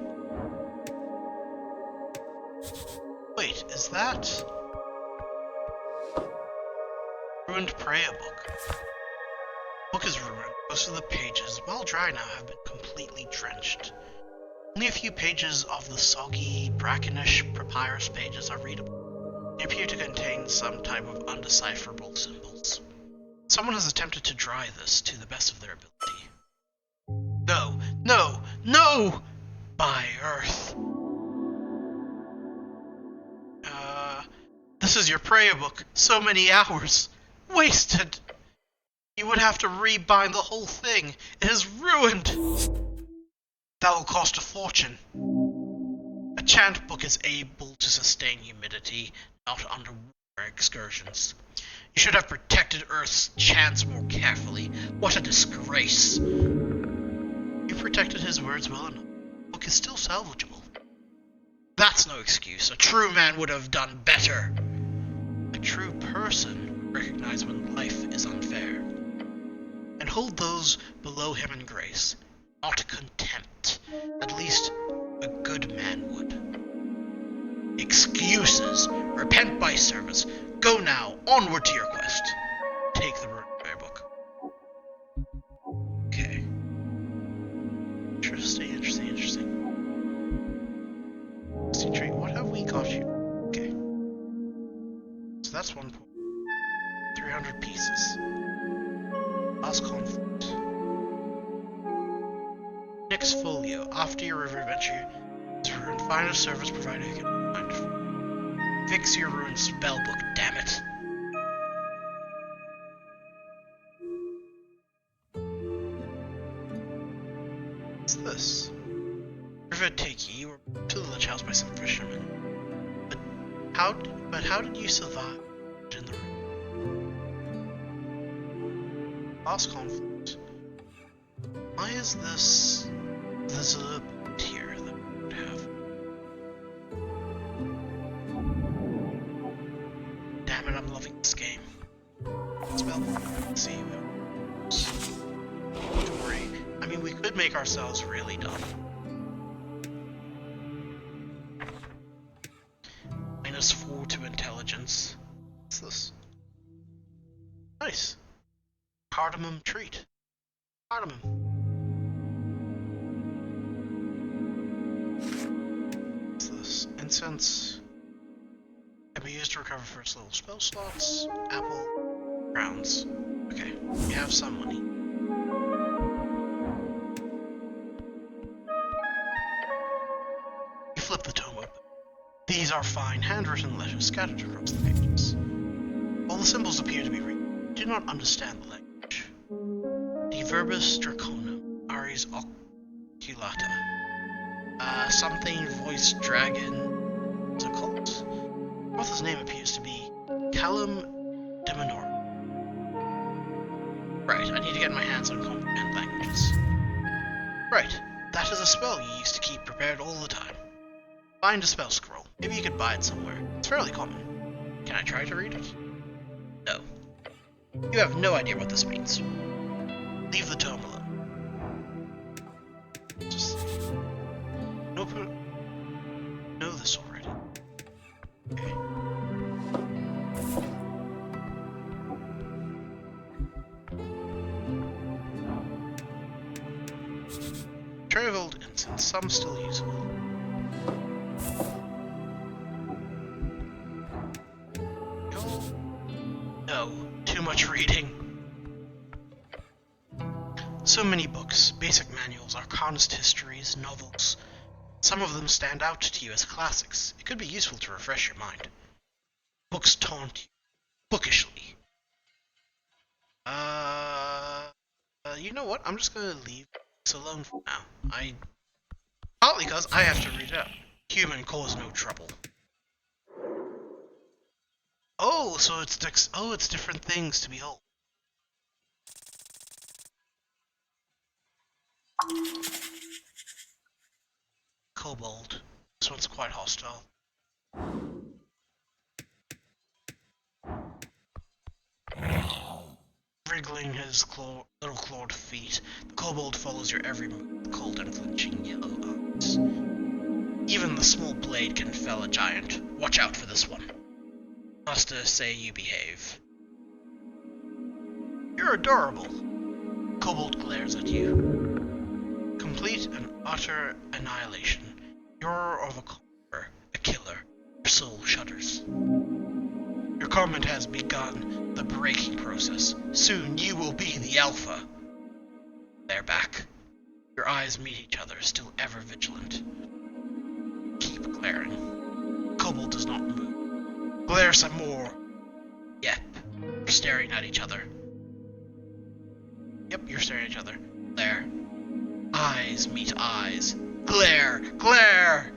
[SPEAKER 1] Wait, is that... Ruined prayer book. The book is ruined. Most of the pages, well dry now, have been completely drenched. Only a few pages of the soggy, brackenish papyrus pages are readable. They appear to contain some type of undecipherable symbols. Someone has attempted to dry this to the best of their ability. No! No! No! By Earth. This is your prayer book. So many hours. Wasted. You would have to rebind the whole thing. It is ruined. That will cost a fortune. A chant book is able to sustain humidity, not underwater excursions. You should have protected Earth's chants more carefully. What a disgrace. You protected his words well enough. The book is still salvageable. That's no excuse. A true man would have done better. A true person recognizes when life is unfair and hold those below him in grace, not contempt. At least a good man would. Excuses. Repent by service. Go now, onward to your quest. Take the ruined prayer book. Okay. Interesting. Tree, what have we got here? Okay. So that's 1 point. 300 pieces. Last conflict. Next folio. After your river adventure, is ruined. Find a service provider who can find it. Fix your ruined spellbook, damn it. What's this? River take you were to the village house by some fishermen. But how did you survive in the river? Last conflict. Why is this? There's a boat here that we would have. Damn it, I'm loving this game. Spellbook. Let's see. Don't worry. I mean, we could make ourselves really dumb. -4 to intelligence. What's this? Nice. Cardamom treat. Cardamom. What's this? Incense. Can be used to recover first level spell slots. Apple. Grounds. Okay, we have some money. You flip the tome open. These are fine handwritten letters scattered across the pages. All the symbols appear to be real. You do not understand the language. De verbis draconum, aris oculata. Something voice dragon is a cult. The author's name appears to be Callum Demonor. Right, I need to get my hands on comprehend languages. Right, that is a spell you used to keep prepared all the time. Find a spell scroll. Maybe you could buy it somewhere. It's fairly common. Can I try to read it? No. You have no idea what this means. Leave the tome alone. Just... Nope. Know this already. Okay. Tray of old incense, some still usable. No, too much reading. So many books, basic manuals, arcanist histories, novels. Some of them stand out to you as classics. It could be useful to refresh your mind. Books taunt you, bookishly. You know what? I'm just gonna leave this alone for now. Partly because I have to read it out. Human cause no trouble. Oh, so it's it's different things to behold. Kobold. This one's quite hostile. Wriggling his little clawed feet, the kobold follows your every move with cold and flinching yellow eyes. Even the small blade can fell a giant. Watch out for this one. Master say you behave. You're adorable. Kobold glares at you. Complete and utter annihilation. You're of a conqueror, a killer. Your soul shudders. Your comment has begun the breaking process. Soon you will be the Alpha. They're back. Your eyes meet each other, still ever vigilant. Keep glaring. Kobold does not move. Glare some more. Yep. You're staring at each other. Yep, you're staring at each other. Glare. Eyes meet eyes. Glare! Glare!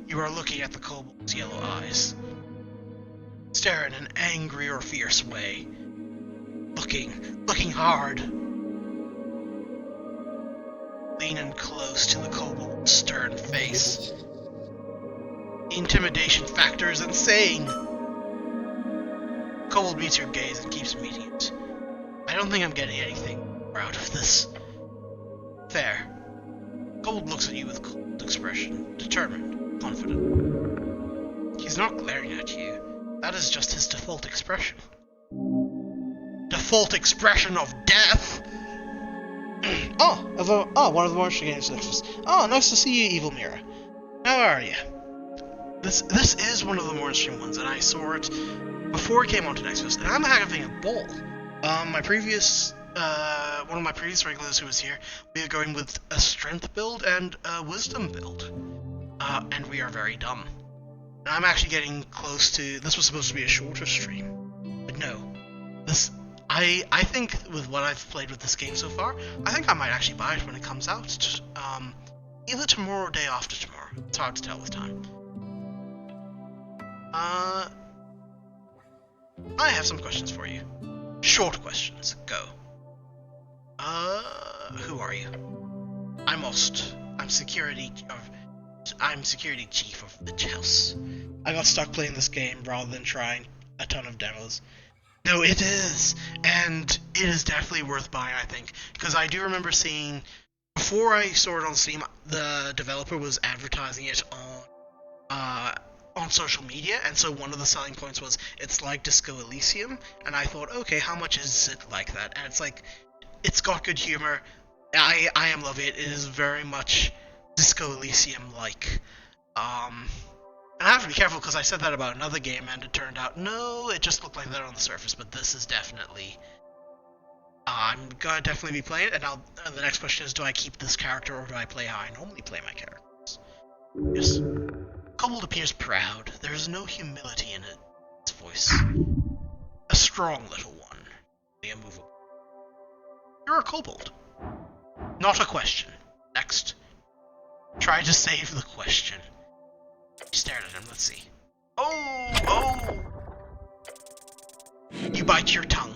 [SPEAKER 1] You are looking at the kobold's yellow eyes. Stare in an angry or fierce way. Looking hard. Lean in close to the kobold's stern face. The intimidation factor is insane. Kobold meets your gaze and keeps meeting it. I don't think I'm getting anything more out of this. Fair. Kobold looks at you with cold expression, determined, confident. He's not glaring at you. That is just his default expression. Default expression of death! One of the monster games extras. Oh, nice to see you, Evil Mirror. How are you? This is one of the more extreme ones, and I saw it before it came onto Nexus, and I'm having a ball. One of my previous regulars who was here, we are going with a strength build and a wisdom build. And we are very dumb. And I'm actually getting close to, this was supposed to be a shorter stream, but no. I think with what I've played with this game so far, I think I might actually buy it when it comes out. Either tomorrow or day after tomorrow. It's hard to tell with time. I have some questions for you. Short questions. Go. Who are you? I'm Ost. I'm security chief of the house. I got stuck playing this game rather than trying a ton of demos. No, it is, and it is definitely worth buying, I think, because I do remember seeing, before I saw it on Steam, the developer was advertising it on social media, and so one of the selling points was, it's like Disco Elysium, and I thought, okay, how much is it like that? And it's like, it's got good humor, I am love it, it is very much Disco Elysium-like. And I have to be careful because I said that about another game and it turned out, no, it just looked like that on the surface, but this is definitely, I'm gonna definitely be playing it, and the next question is, do I keep this character or do I play how I normally play my characters? Yes. Kobold appears proud. There is no humility in its voice. A strong little one. Immovable. You're a kobold. Not a question. Next. Try to save the question. He stared at him, let's see. Oh! You bite your tongue.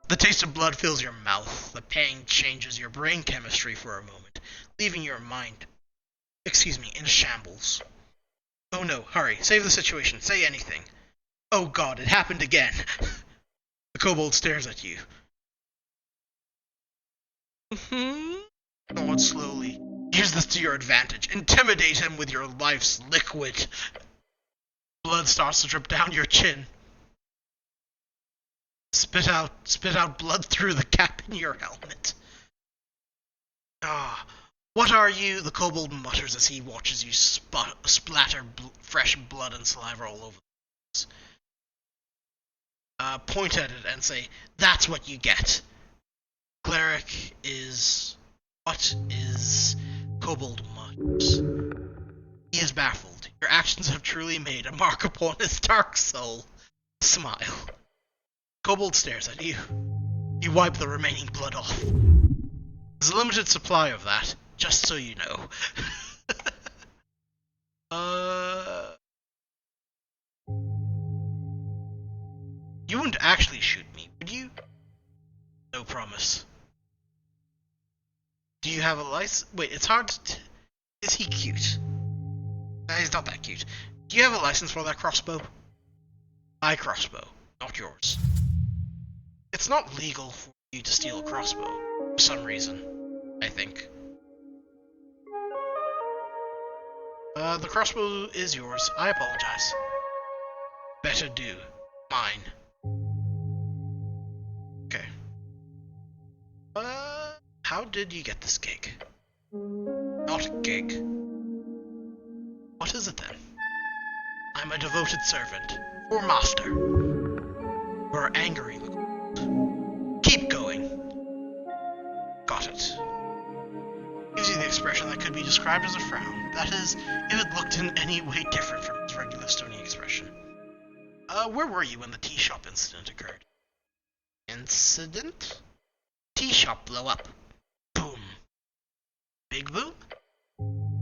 [SPEAKER 1] The taste of blood fills your mouth. The pang changes your brain chemistry for a moment, leaving your mind excuse me, in shambles. Oh no, hurry, save the situation, say anything. Oh god, it happened again. The kobold stares at you. Nod slowly. Use this to your advantage. Intimidate him with your life's liquid. Blood starts to drip down your chin. Spit out blood through the cap in your helmet. Ah, what are you? The kobold mutters as he watches you splatter fresh blood and saliva all over the place. Point at it and say, that's what you get. Cleric is... What is... Kobold mutters. He is baffled. Your actions have truly made a mark upon his dark soul. Smile. Kobold stares at you. You wipe the remaining blood off. There's a limited supply of that, just so you know. You wouldn't actually shoot me, would you? No promise. Do you have a license? Wait, it's hard to... Is he cute? Nah, he's not that cute. Do you have a license for that crossbow? My crossbow, not yours. It's not legal for you to steal a crossbow, for some reason, I think. The crossbow is yours. I apologize. Better do. Mine. Okay. How did you get this gig? Not a gig. What is it then? I'm a devoted servant. For master. We're angering the cold. Keep going. Got it. Gives you the expression that could be described as a frown. That is, if it looked in any way different from its regular stony expression. Where were you when the tea shop incident occurred? Incident? Tea shop blew up. Boom. Big boom?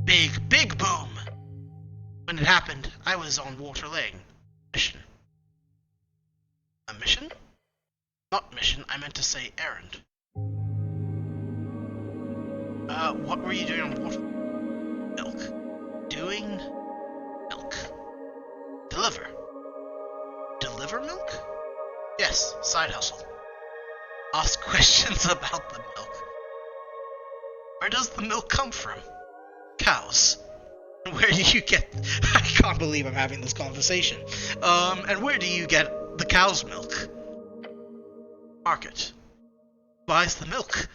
[SPEAKER 1] Big boom! When it happened, I was on Water Lane. Mission. A mission? Not mission, I meant to say errand. What were you doing on Water Lane? Milk. Doing... milk. Deliver. Deliver milk? Yes, side hustle. Ask questions about the milk. Where does the milk come from? Cows. And where do you get... I can't believe I'm having this conversation. And where do you get the cow's milk? Market. Buys the milk.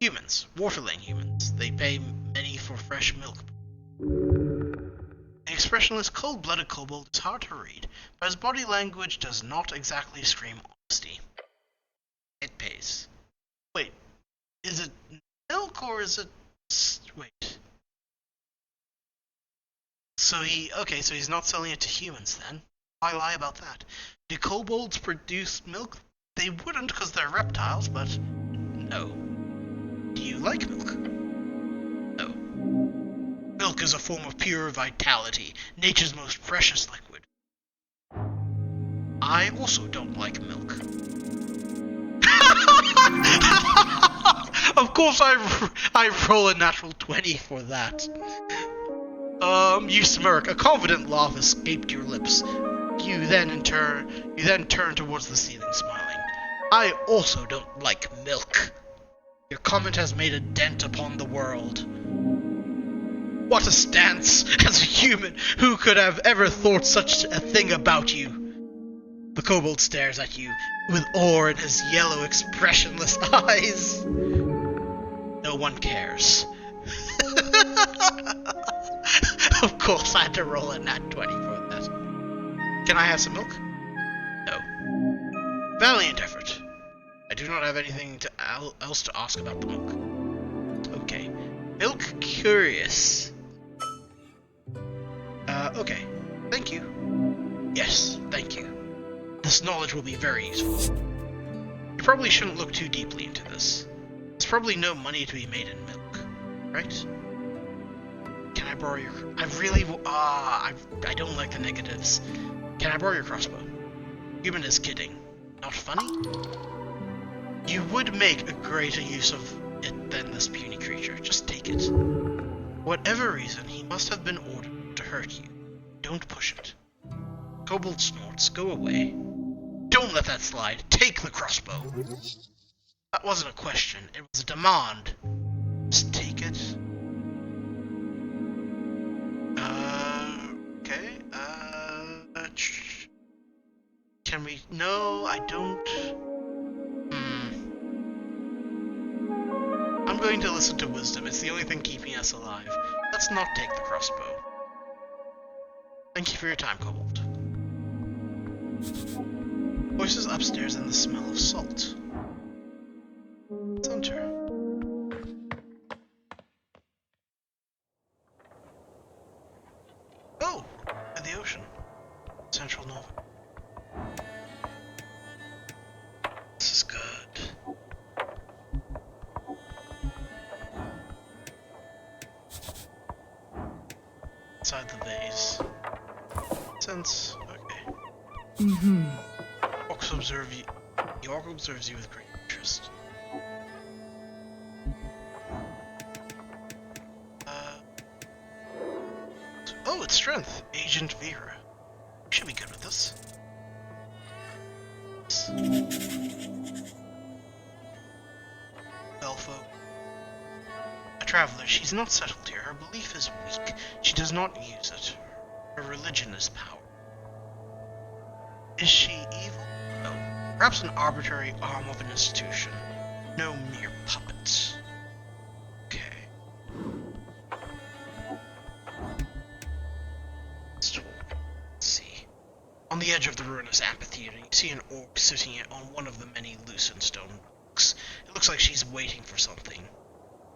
[SPEAKER 1] Humans. Waterlane humans. They pay many for fresh milk. The expressionless, cold-blooded kobold is hard to read, but his body language does not exactly scream honesty. It pays. Wait, is it milk or is it... Wait. So he's not selling it to humans then? Why lie about that? Do kobolds produce milk? They wouldn't because they're reptiles, but... No. Do you like milk? No. Milk is a form of pure vitality, nature's most precious liquid. I also don't like milk. Of course I roll a natural 20 for that. You smirk. A confident laugh escaped your lips. You then turn towards the ceiling, smiling. I also don't like milk. Your comment has made a dent upon the world. What a stance! As a human, who could have ever thought such a thing about you? The kobold stares at you, with awe in his yellow, expressionless eyes. No one cares. Of course I had to roll a nat 20 for that. Can I have some milk? No. Valiant effort. I do not have anything else to ask about the milk. Okay. Milk curious. Okay. Thank you. Yes, thank you. This knowledge will be very useful. You probably shouldn't look too deeply into this. There's probably no money to be made in milk, right? Can I borrow your... I don't like the negatives. Can I borrow your crossbow? Human is kidding. Not funny? You would make a greater use of it than this puny creature. Just take it. whatever reason, he must have been ordered to hurt you. Don't push it. Kobold snorts. Go away. Don't let that slide. Take the crossbow. That wasn't a question. It was a demand. Just take it. Okay. Can we? No, I don't. I'm going to listen to wisdom. It's the only thing keeping us alive. Let's not take the crossbow. Thank you for your time, Kobold. Voices upstairs and the smell of salt. Let's enter. Oh! At the ocean. Central Nova. This is good. Inside the vase. Sense. Okay. Orcs observe you. The orc observes you with great interest. Oh, it's strength. Agent Vera. Should be good with this. Belfo. A traveler. She's not settled here. Her belief is weak. She does not use it. Her religion is power. Is she evil? No. Perhaps an arbitrary arm of an institution. No mere puppet. Okay. Let's see. On the edge of the ruinous amphitheater, you see an orc sitting on one of the many loosened stone blocks. It looks like she's waiting for something.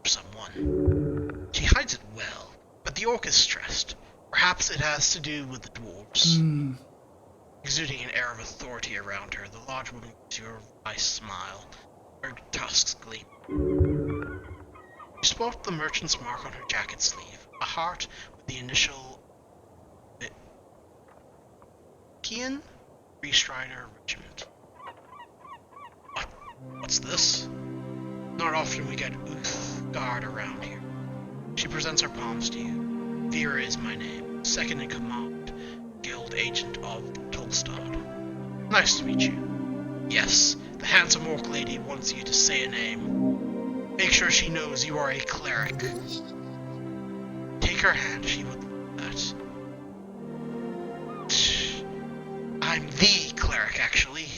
[SPEAKER 1] Or someone. She hides it well, but the orc is stressed. Perhaps it has to do with the dwarves. Exuding an air of authority around her, the large woman gives you a wry smile. Her tusks gleam. You spot the merchant's mark on her jacket sleeve, a heart with the initial Kian Free Strider Regiment. What's this? Not often we get Uhhh guard around here. She presents her palms to you. Vera is my name, second in command, guild agent of Tolstad. Nice to meet you. Yes, the handsome orc lady wants you to say a name. Make sure she knows you are a cleric. Take her hand, she would love that. I'm the cleric, actually.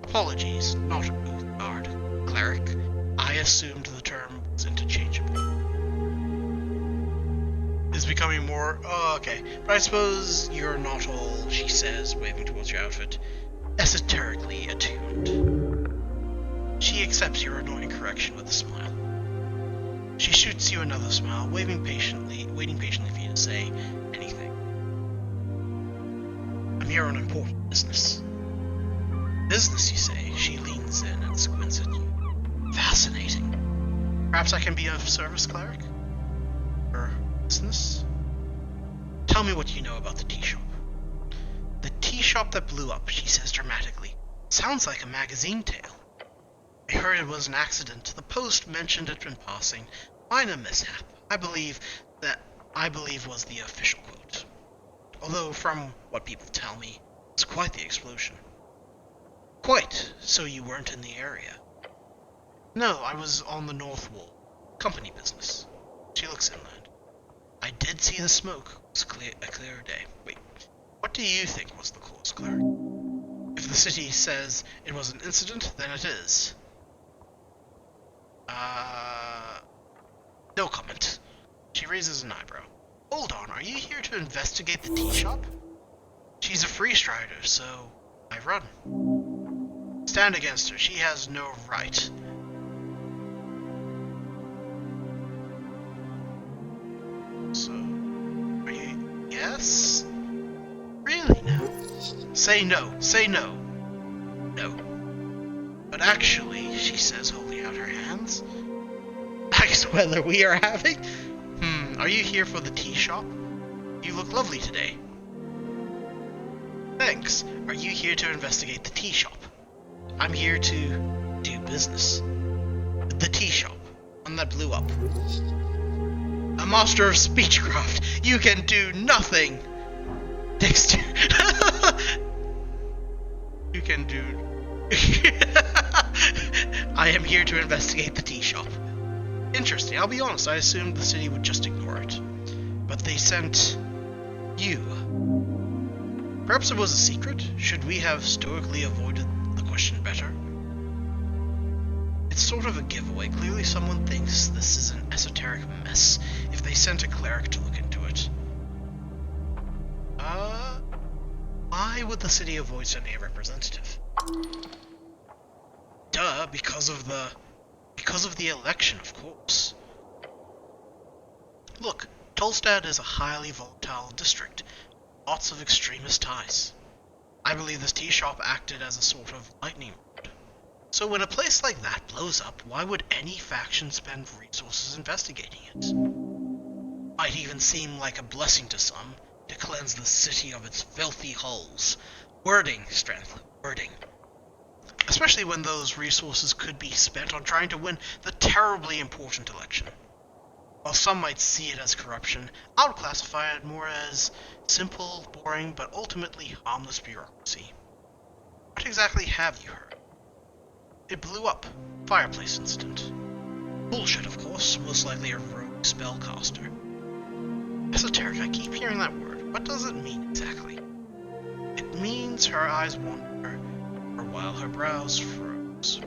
[SPEAKER 1] Apologies, not Uhhh guard. Cleric. I assumed the term was interchangeable. Is becoming more... Oh, okay. But I suppose you're not all, she says, waving towards your outfit, esoterically attuned. She accepts your annoying correction with a smile. She shoots you another smile, waiting patiently for you to say anything. I'm here on important business. Business, you say? She leans in and squints at you. Fascinating. Perhaps I can be of service, cleric? Or business? Tell me what you know about the tea shop. The tea shop that blew up, she says dramatically. Sounds like a magazine tale. I heard it was an accident. The Post mentioned it in passing. Minor mishap. I believe was the official quote. Although, from what people tell me, it's quite the explosion. Quite. So you weren't in the area? No, I was on the North Wall. Company business. She looks inland. I did see the smoke. It was a clear day. Wait, what do you think was the cause, cleric? If the city says it was an incident, then it is. No comment. She raises an eyebrow. Hold on, are you here to investigate the tea shop? She's a free strider, so I run. Stand against her. She has no right. So, are you... Yes? Really now? Say no. Say no. No. But actually, she says, holding out her hands, nice weather we are having. Are you here for the tea shop? You look lovely today. Thanks. Are you here to investigate the tea shop? I'm here to do business. The tea shop. One that blew up. A master of speechcraft. You can do nothing. Dexter. You can do... I am here to investigate the tea shop. Interesting. I'll be honest, I assumed the city would just ignore it. But they sent... you. Perhaps it was a secret? Should we have stoically avoided the question better? It's sort of a giveaway. Clearly someone thinks this is an esoteric mess if they sent a cleric to look into it. Why would the city avoid sending a representative? Duh, because of the election, of course. Look, Tolstad is a highly volatile district. Lots of extremist ties. I believe this tea shop acted as a sort of lightning rod. So when a place like that blows up, why would any faction spend resources investigating it? Might even seem like a blessing to some, to cleanse the city of its filthy holes. Wording, Strength, wording. Especially when those resources could be spent on trying to win the terribly important election. While some might see it as corruption, I would classify it more as simple, boring, but ultimately harmless bureaucracy. What exactly have you heard? It blew up. Fireplace incident. Bullshit, of course. Most likely a rogue spellcaster. Esoteric, I keep hearing that word. What does it mean exactly? It means her eyes wander, or while her brows froze.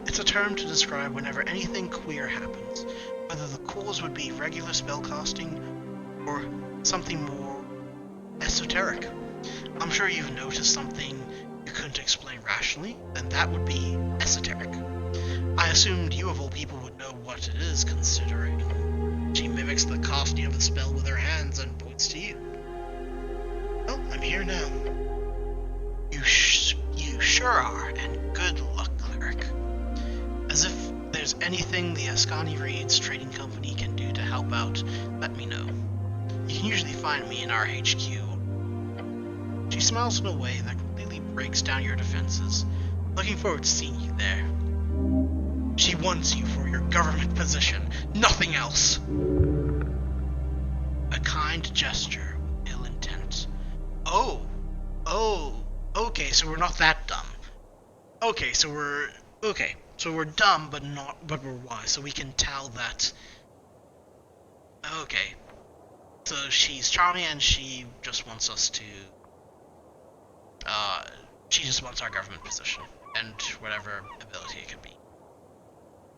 [SPEAKER 1] It's a term to describe whenever anything queer happens, whether the cause would be regular spellcasting or something more esoteric. I'm sure you've noticed something you couldn't explain rationally, then that would be esoteric. I assumed you of all people would know what it is, considering she mimics the casting of a spell with her hands and points to you. Well, I'm here now. You sure are, and good luck, cleric. As if there's anything the Ascani Reeds Trading Company can do to help out, let me know. You can usually find me in our HQ. She smiles in a way that completely breaks down your defenses. Looking forward to seeing you there. She wants you for your government position, nothing else. A kind gesture with ill intent. Oh, okay, so we're not that dumb. Okay, so we're dumb, but we're wise, so we can tell that. Okay, so she's charming and she just wants us to. She just wants our government position and whatever ability it could be.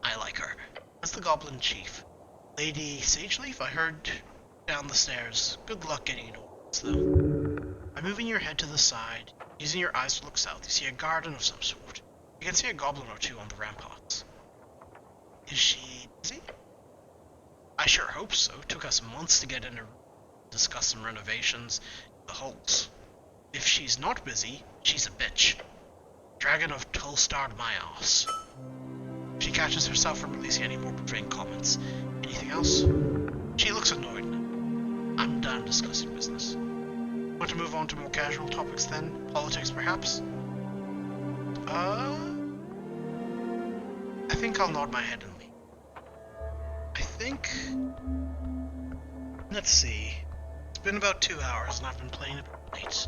[SPEAKER 1] I like her. That's the Goblin Chief. Lady Sageleaf, I heard down the stairs. Good luck getting indoors, though. By moving your head to the side, using your eyes to look south, you see a garden of some sort. You can see a goblin or two on the ramparts. Is she busy? I sure hope so. It took us months to get in to discuss some renovations in the hulks. If she's not busy, she's a bitch. Dragon of Tolstad my ass. She catches herself from releasing any more profane comments. Anything else? She looks annoyed. I'm done discussing business. Want to move on to more casual topics then? Politics, perhaps? I think I'll nod my head and leave. I think... Let's see. It's been about 2 hours and I've been playing a bit late.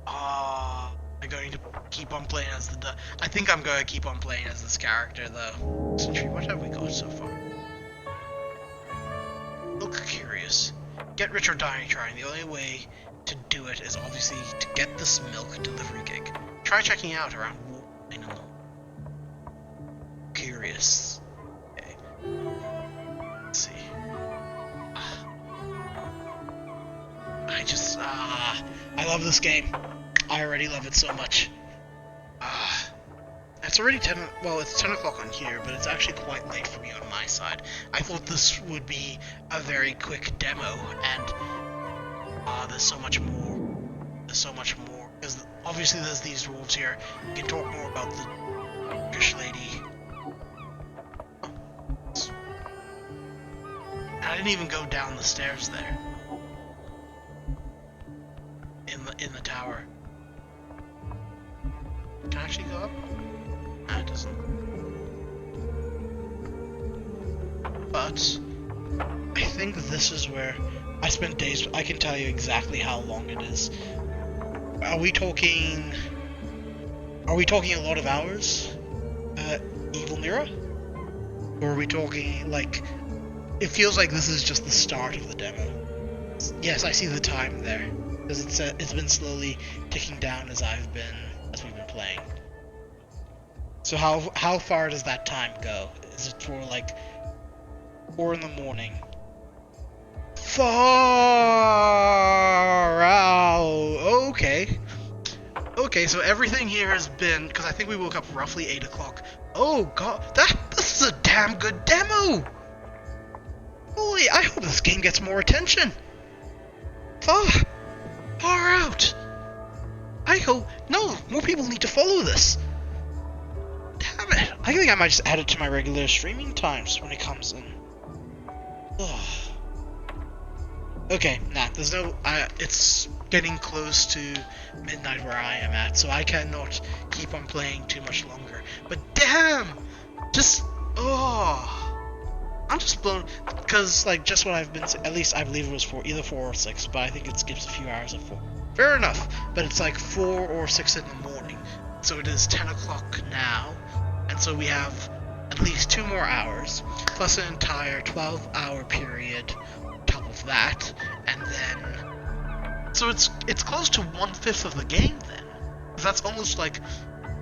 [SPEAKER 1] I'm going to keep on playing as the... I think I'm going to keep on playing as this character, though. Sentry, what have we got so far? Look curious. Get rich or die trying. The only way to do it is obviously to get this milk delivery gig. Try checking out around Wolverine and curious. Okay. Let's see. I love this game. I already love it so much. It's already 10, well, it's 10 o'clock on here, but it's actually quite late for me on my side. I thought this would be a very quick demo, and there's so much more. There's so much more, because obviously there's these dwarves here. You can talk more about the fish lady. I didn't even go down the stairs there. In the tower. Can I actually go up? Nah, it doesn't. But I think this is where I spent days. I can tell you exactly how long it is. Are we talking? Are we talking a lot of hours? Evil Mirror? Or are we talking like? It feels like this is just the start of the demo. Yes, I see the time there because it's been slowly ticking down as we've been playing. So how far does that time go? Is it for like 4 in the morning? Far out. Okay. Okay, so everything here has been, because I think we woke up roughly 8 o'clock. Oh god, this is a damn good demo! Holy, I hope this game gets more attention! Far out! I hope, no, more people need to follow this! Damn it, I think I might just add it to my regular streaming times when it comes in. Ugh. Okay, nah, there's no, it's getting close to midnight where I am at, so I cannot keep on playing too much longer. But damn! I'm just blown, because, like, just what I've been, at least I believe it was either 4 or 6, but I think it skips a few hours at 4. Fair enough, but it's like 4 or 6 in the morning, so it is 10 o'clock now, and so we have at least 2 more hours, plus an entire 12-hour period on top of that, and then, so it's close to 1/5 of the game then. That's almost like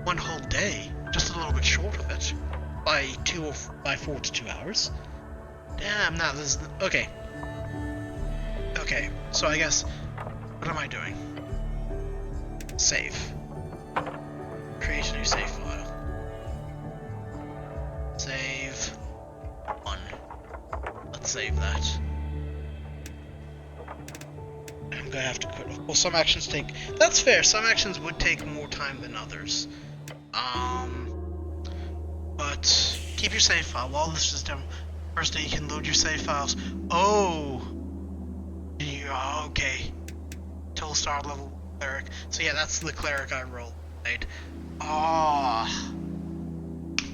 [SPEAKER 1] 1 whole day, just a little bit short of it, by 4 to 2 hours. Damn, now this is okay. Okay, so I guess, what am I doing? Save. Create a new save file. Save 1. Let's save that. I'm gonna have to quit. Well, some actions take. That's fair. Some actions would take more time than others. But keep your save file while this is done. First, you can load your save files. Oh. Yeah. Okay. Total star level cleric. So yeah, that's the cleric I rolled.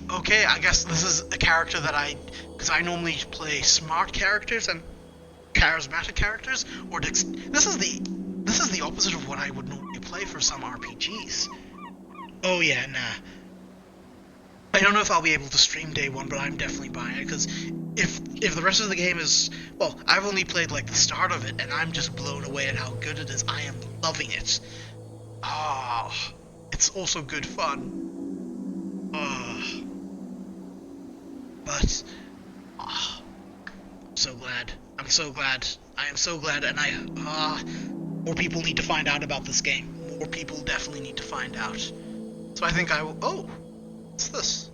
[SPEAKER 1] Okay, I guess this is a character that because I normally play smart characters and charismatic characters, or this is the opposite of what I would normally play for some RPGs. Oh yeah, nah. I don't know if I'll be able to stream day 1, but I'm definitely buying it, because if the rest of the game is, well, I've only played like the start of it, and I'm just blown away at how good it is. I am loving it. It's also good fun. But I'm so glad. I'm so glad. I am so glad, and more people need to find out about this game. More people definitely need to find out. So I think I will. Oh, what's this?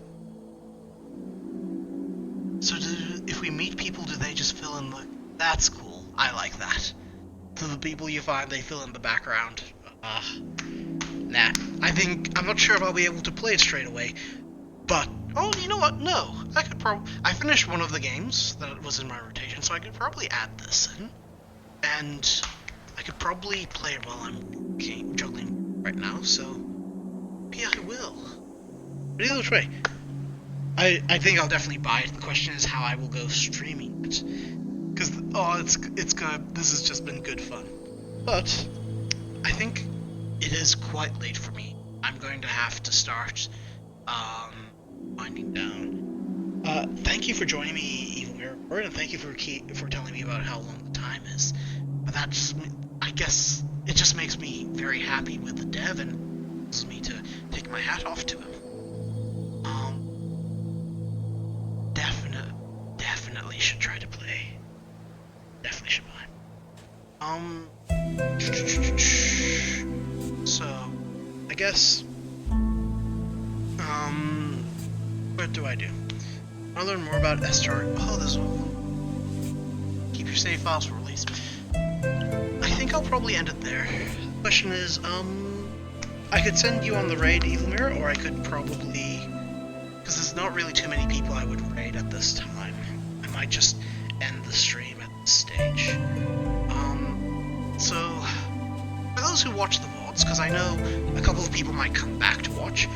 [SPEAKER 1] So if we meet people, do they just fill in the? That's cool. I like that. So the people you find, they fill in the background. Nah. I'm not sure if I'll be able to play it straight away. But you know what? No, I finished one of the games that was in my rotation, so I could probably add this in, and I could probably play it while I'm juggling right now. So yeah, I will. But either way, I think I'll definitely buy it. The question is how I will go streaming it, because it's good. This has just been good fun, but I think it is quite late for me. I'm going to have to start winding down. Thank you for joining me, Evil Mirror, and thank you for telling me about how long the time is. But I guess it just makes me very happy with the dev and causes me to take my hat off to him. Definitely should try to play. Definitely should buy. So, I guess, what do I do? I want to learn more about Esoteric. Oh, there's one. Keep your save files for release. I think I'll probably end it there. The question is, I could send you on the raid, Evil Mirror, or I could probably, because there's not really too many people I would raid at this time. I might just end the stream at this stage. So, for those who watch the VODs, because I know a couple of people might come back to watch,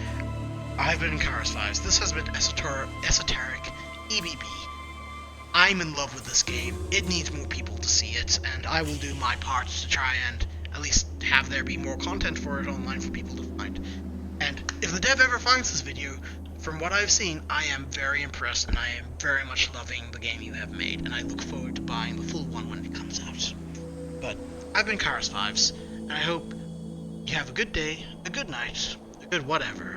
[SPEAKER 1] I've been Karis5s. This has been Esoteric E.B.B. I'm in love with this game. It needs more people to see it, and I will do my part to try and at least have there be more content for it online for people to find. And if the dev ever finds this video, from what I've seen, I am very impressed and I am very much loving the game you have made, and I look forward to buying the full one when it comes out. But I've been Cars Vibes, and I hope you have a good day, a good night, a good whatever,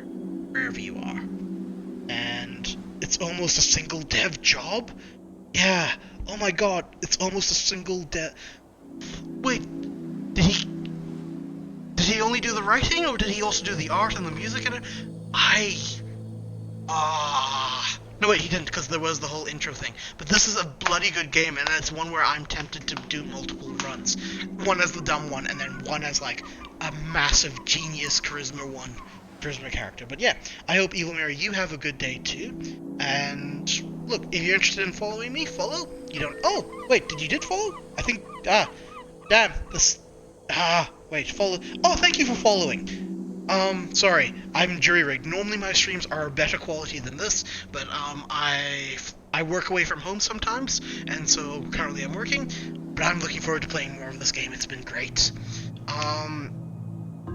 [SPEAKER 1] wherever you are. And it's almost a single dev job? Yeah, oh my god, it's almost a single dev... Wait, did he only do the writing, or did he also do the art and the music in it? No wait, he didn't, because there was the whole intro thing. But this is a bloody good game, and it's one where I'm tempted to do multiple runs. One as the dumb one, and then one as like a massive genius charisma character. But yeah, I hope Evil Mary, you have a good day too. And look, if you're interested in following me, follow. You don't. Oh wait, you did follow? I think. Damn this. Wait, follow. Oh, thank you for following. Sorry, I'm jury-rigged. Normally my streams are better quality than this, but, I work away from home sometimes, and so currently I'm working, but I'm looking forward to playing more of this game. It's been great.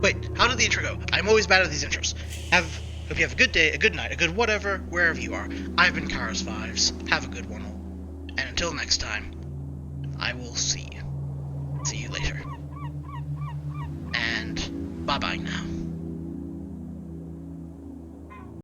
[SPEAKER 1] Wait, how did the intro go? I'm always bad at these intros. Hope you have a good day, a good night, a good whatever, wherever you are. I've been Cars Vibes. Have a good one all. And until next time, I will see you. See you later. And bye-bye now.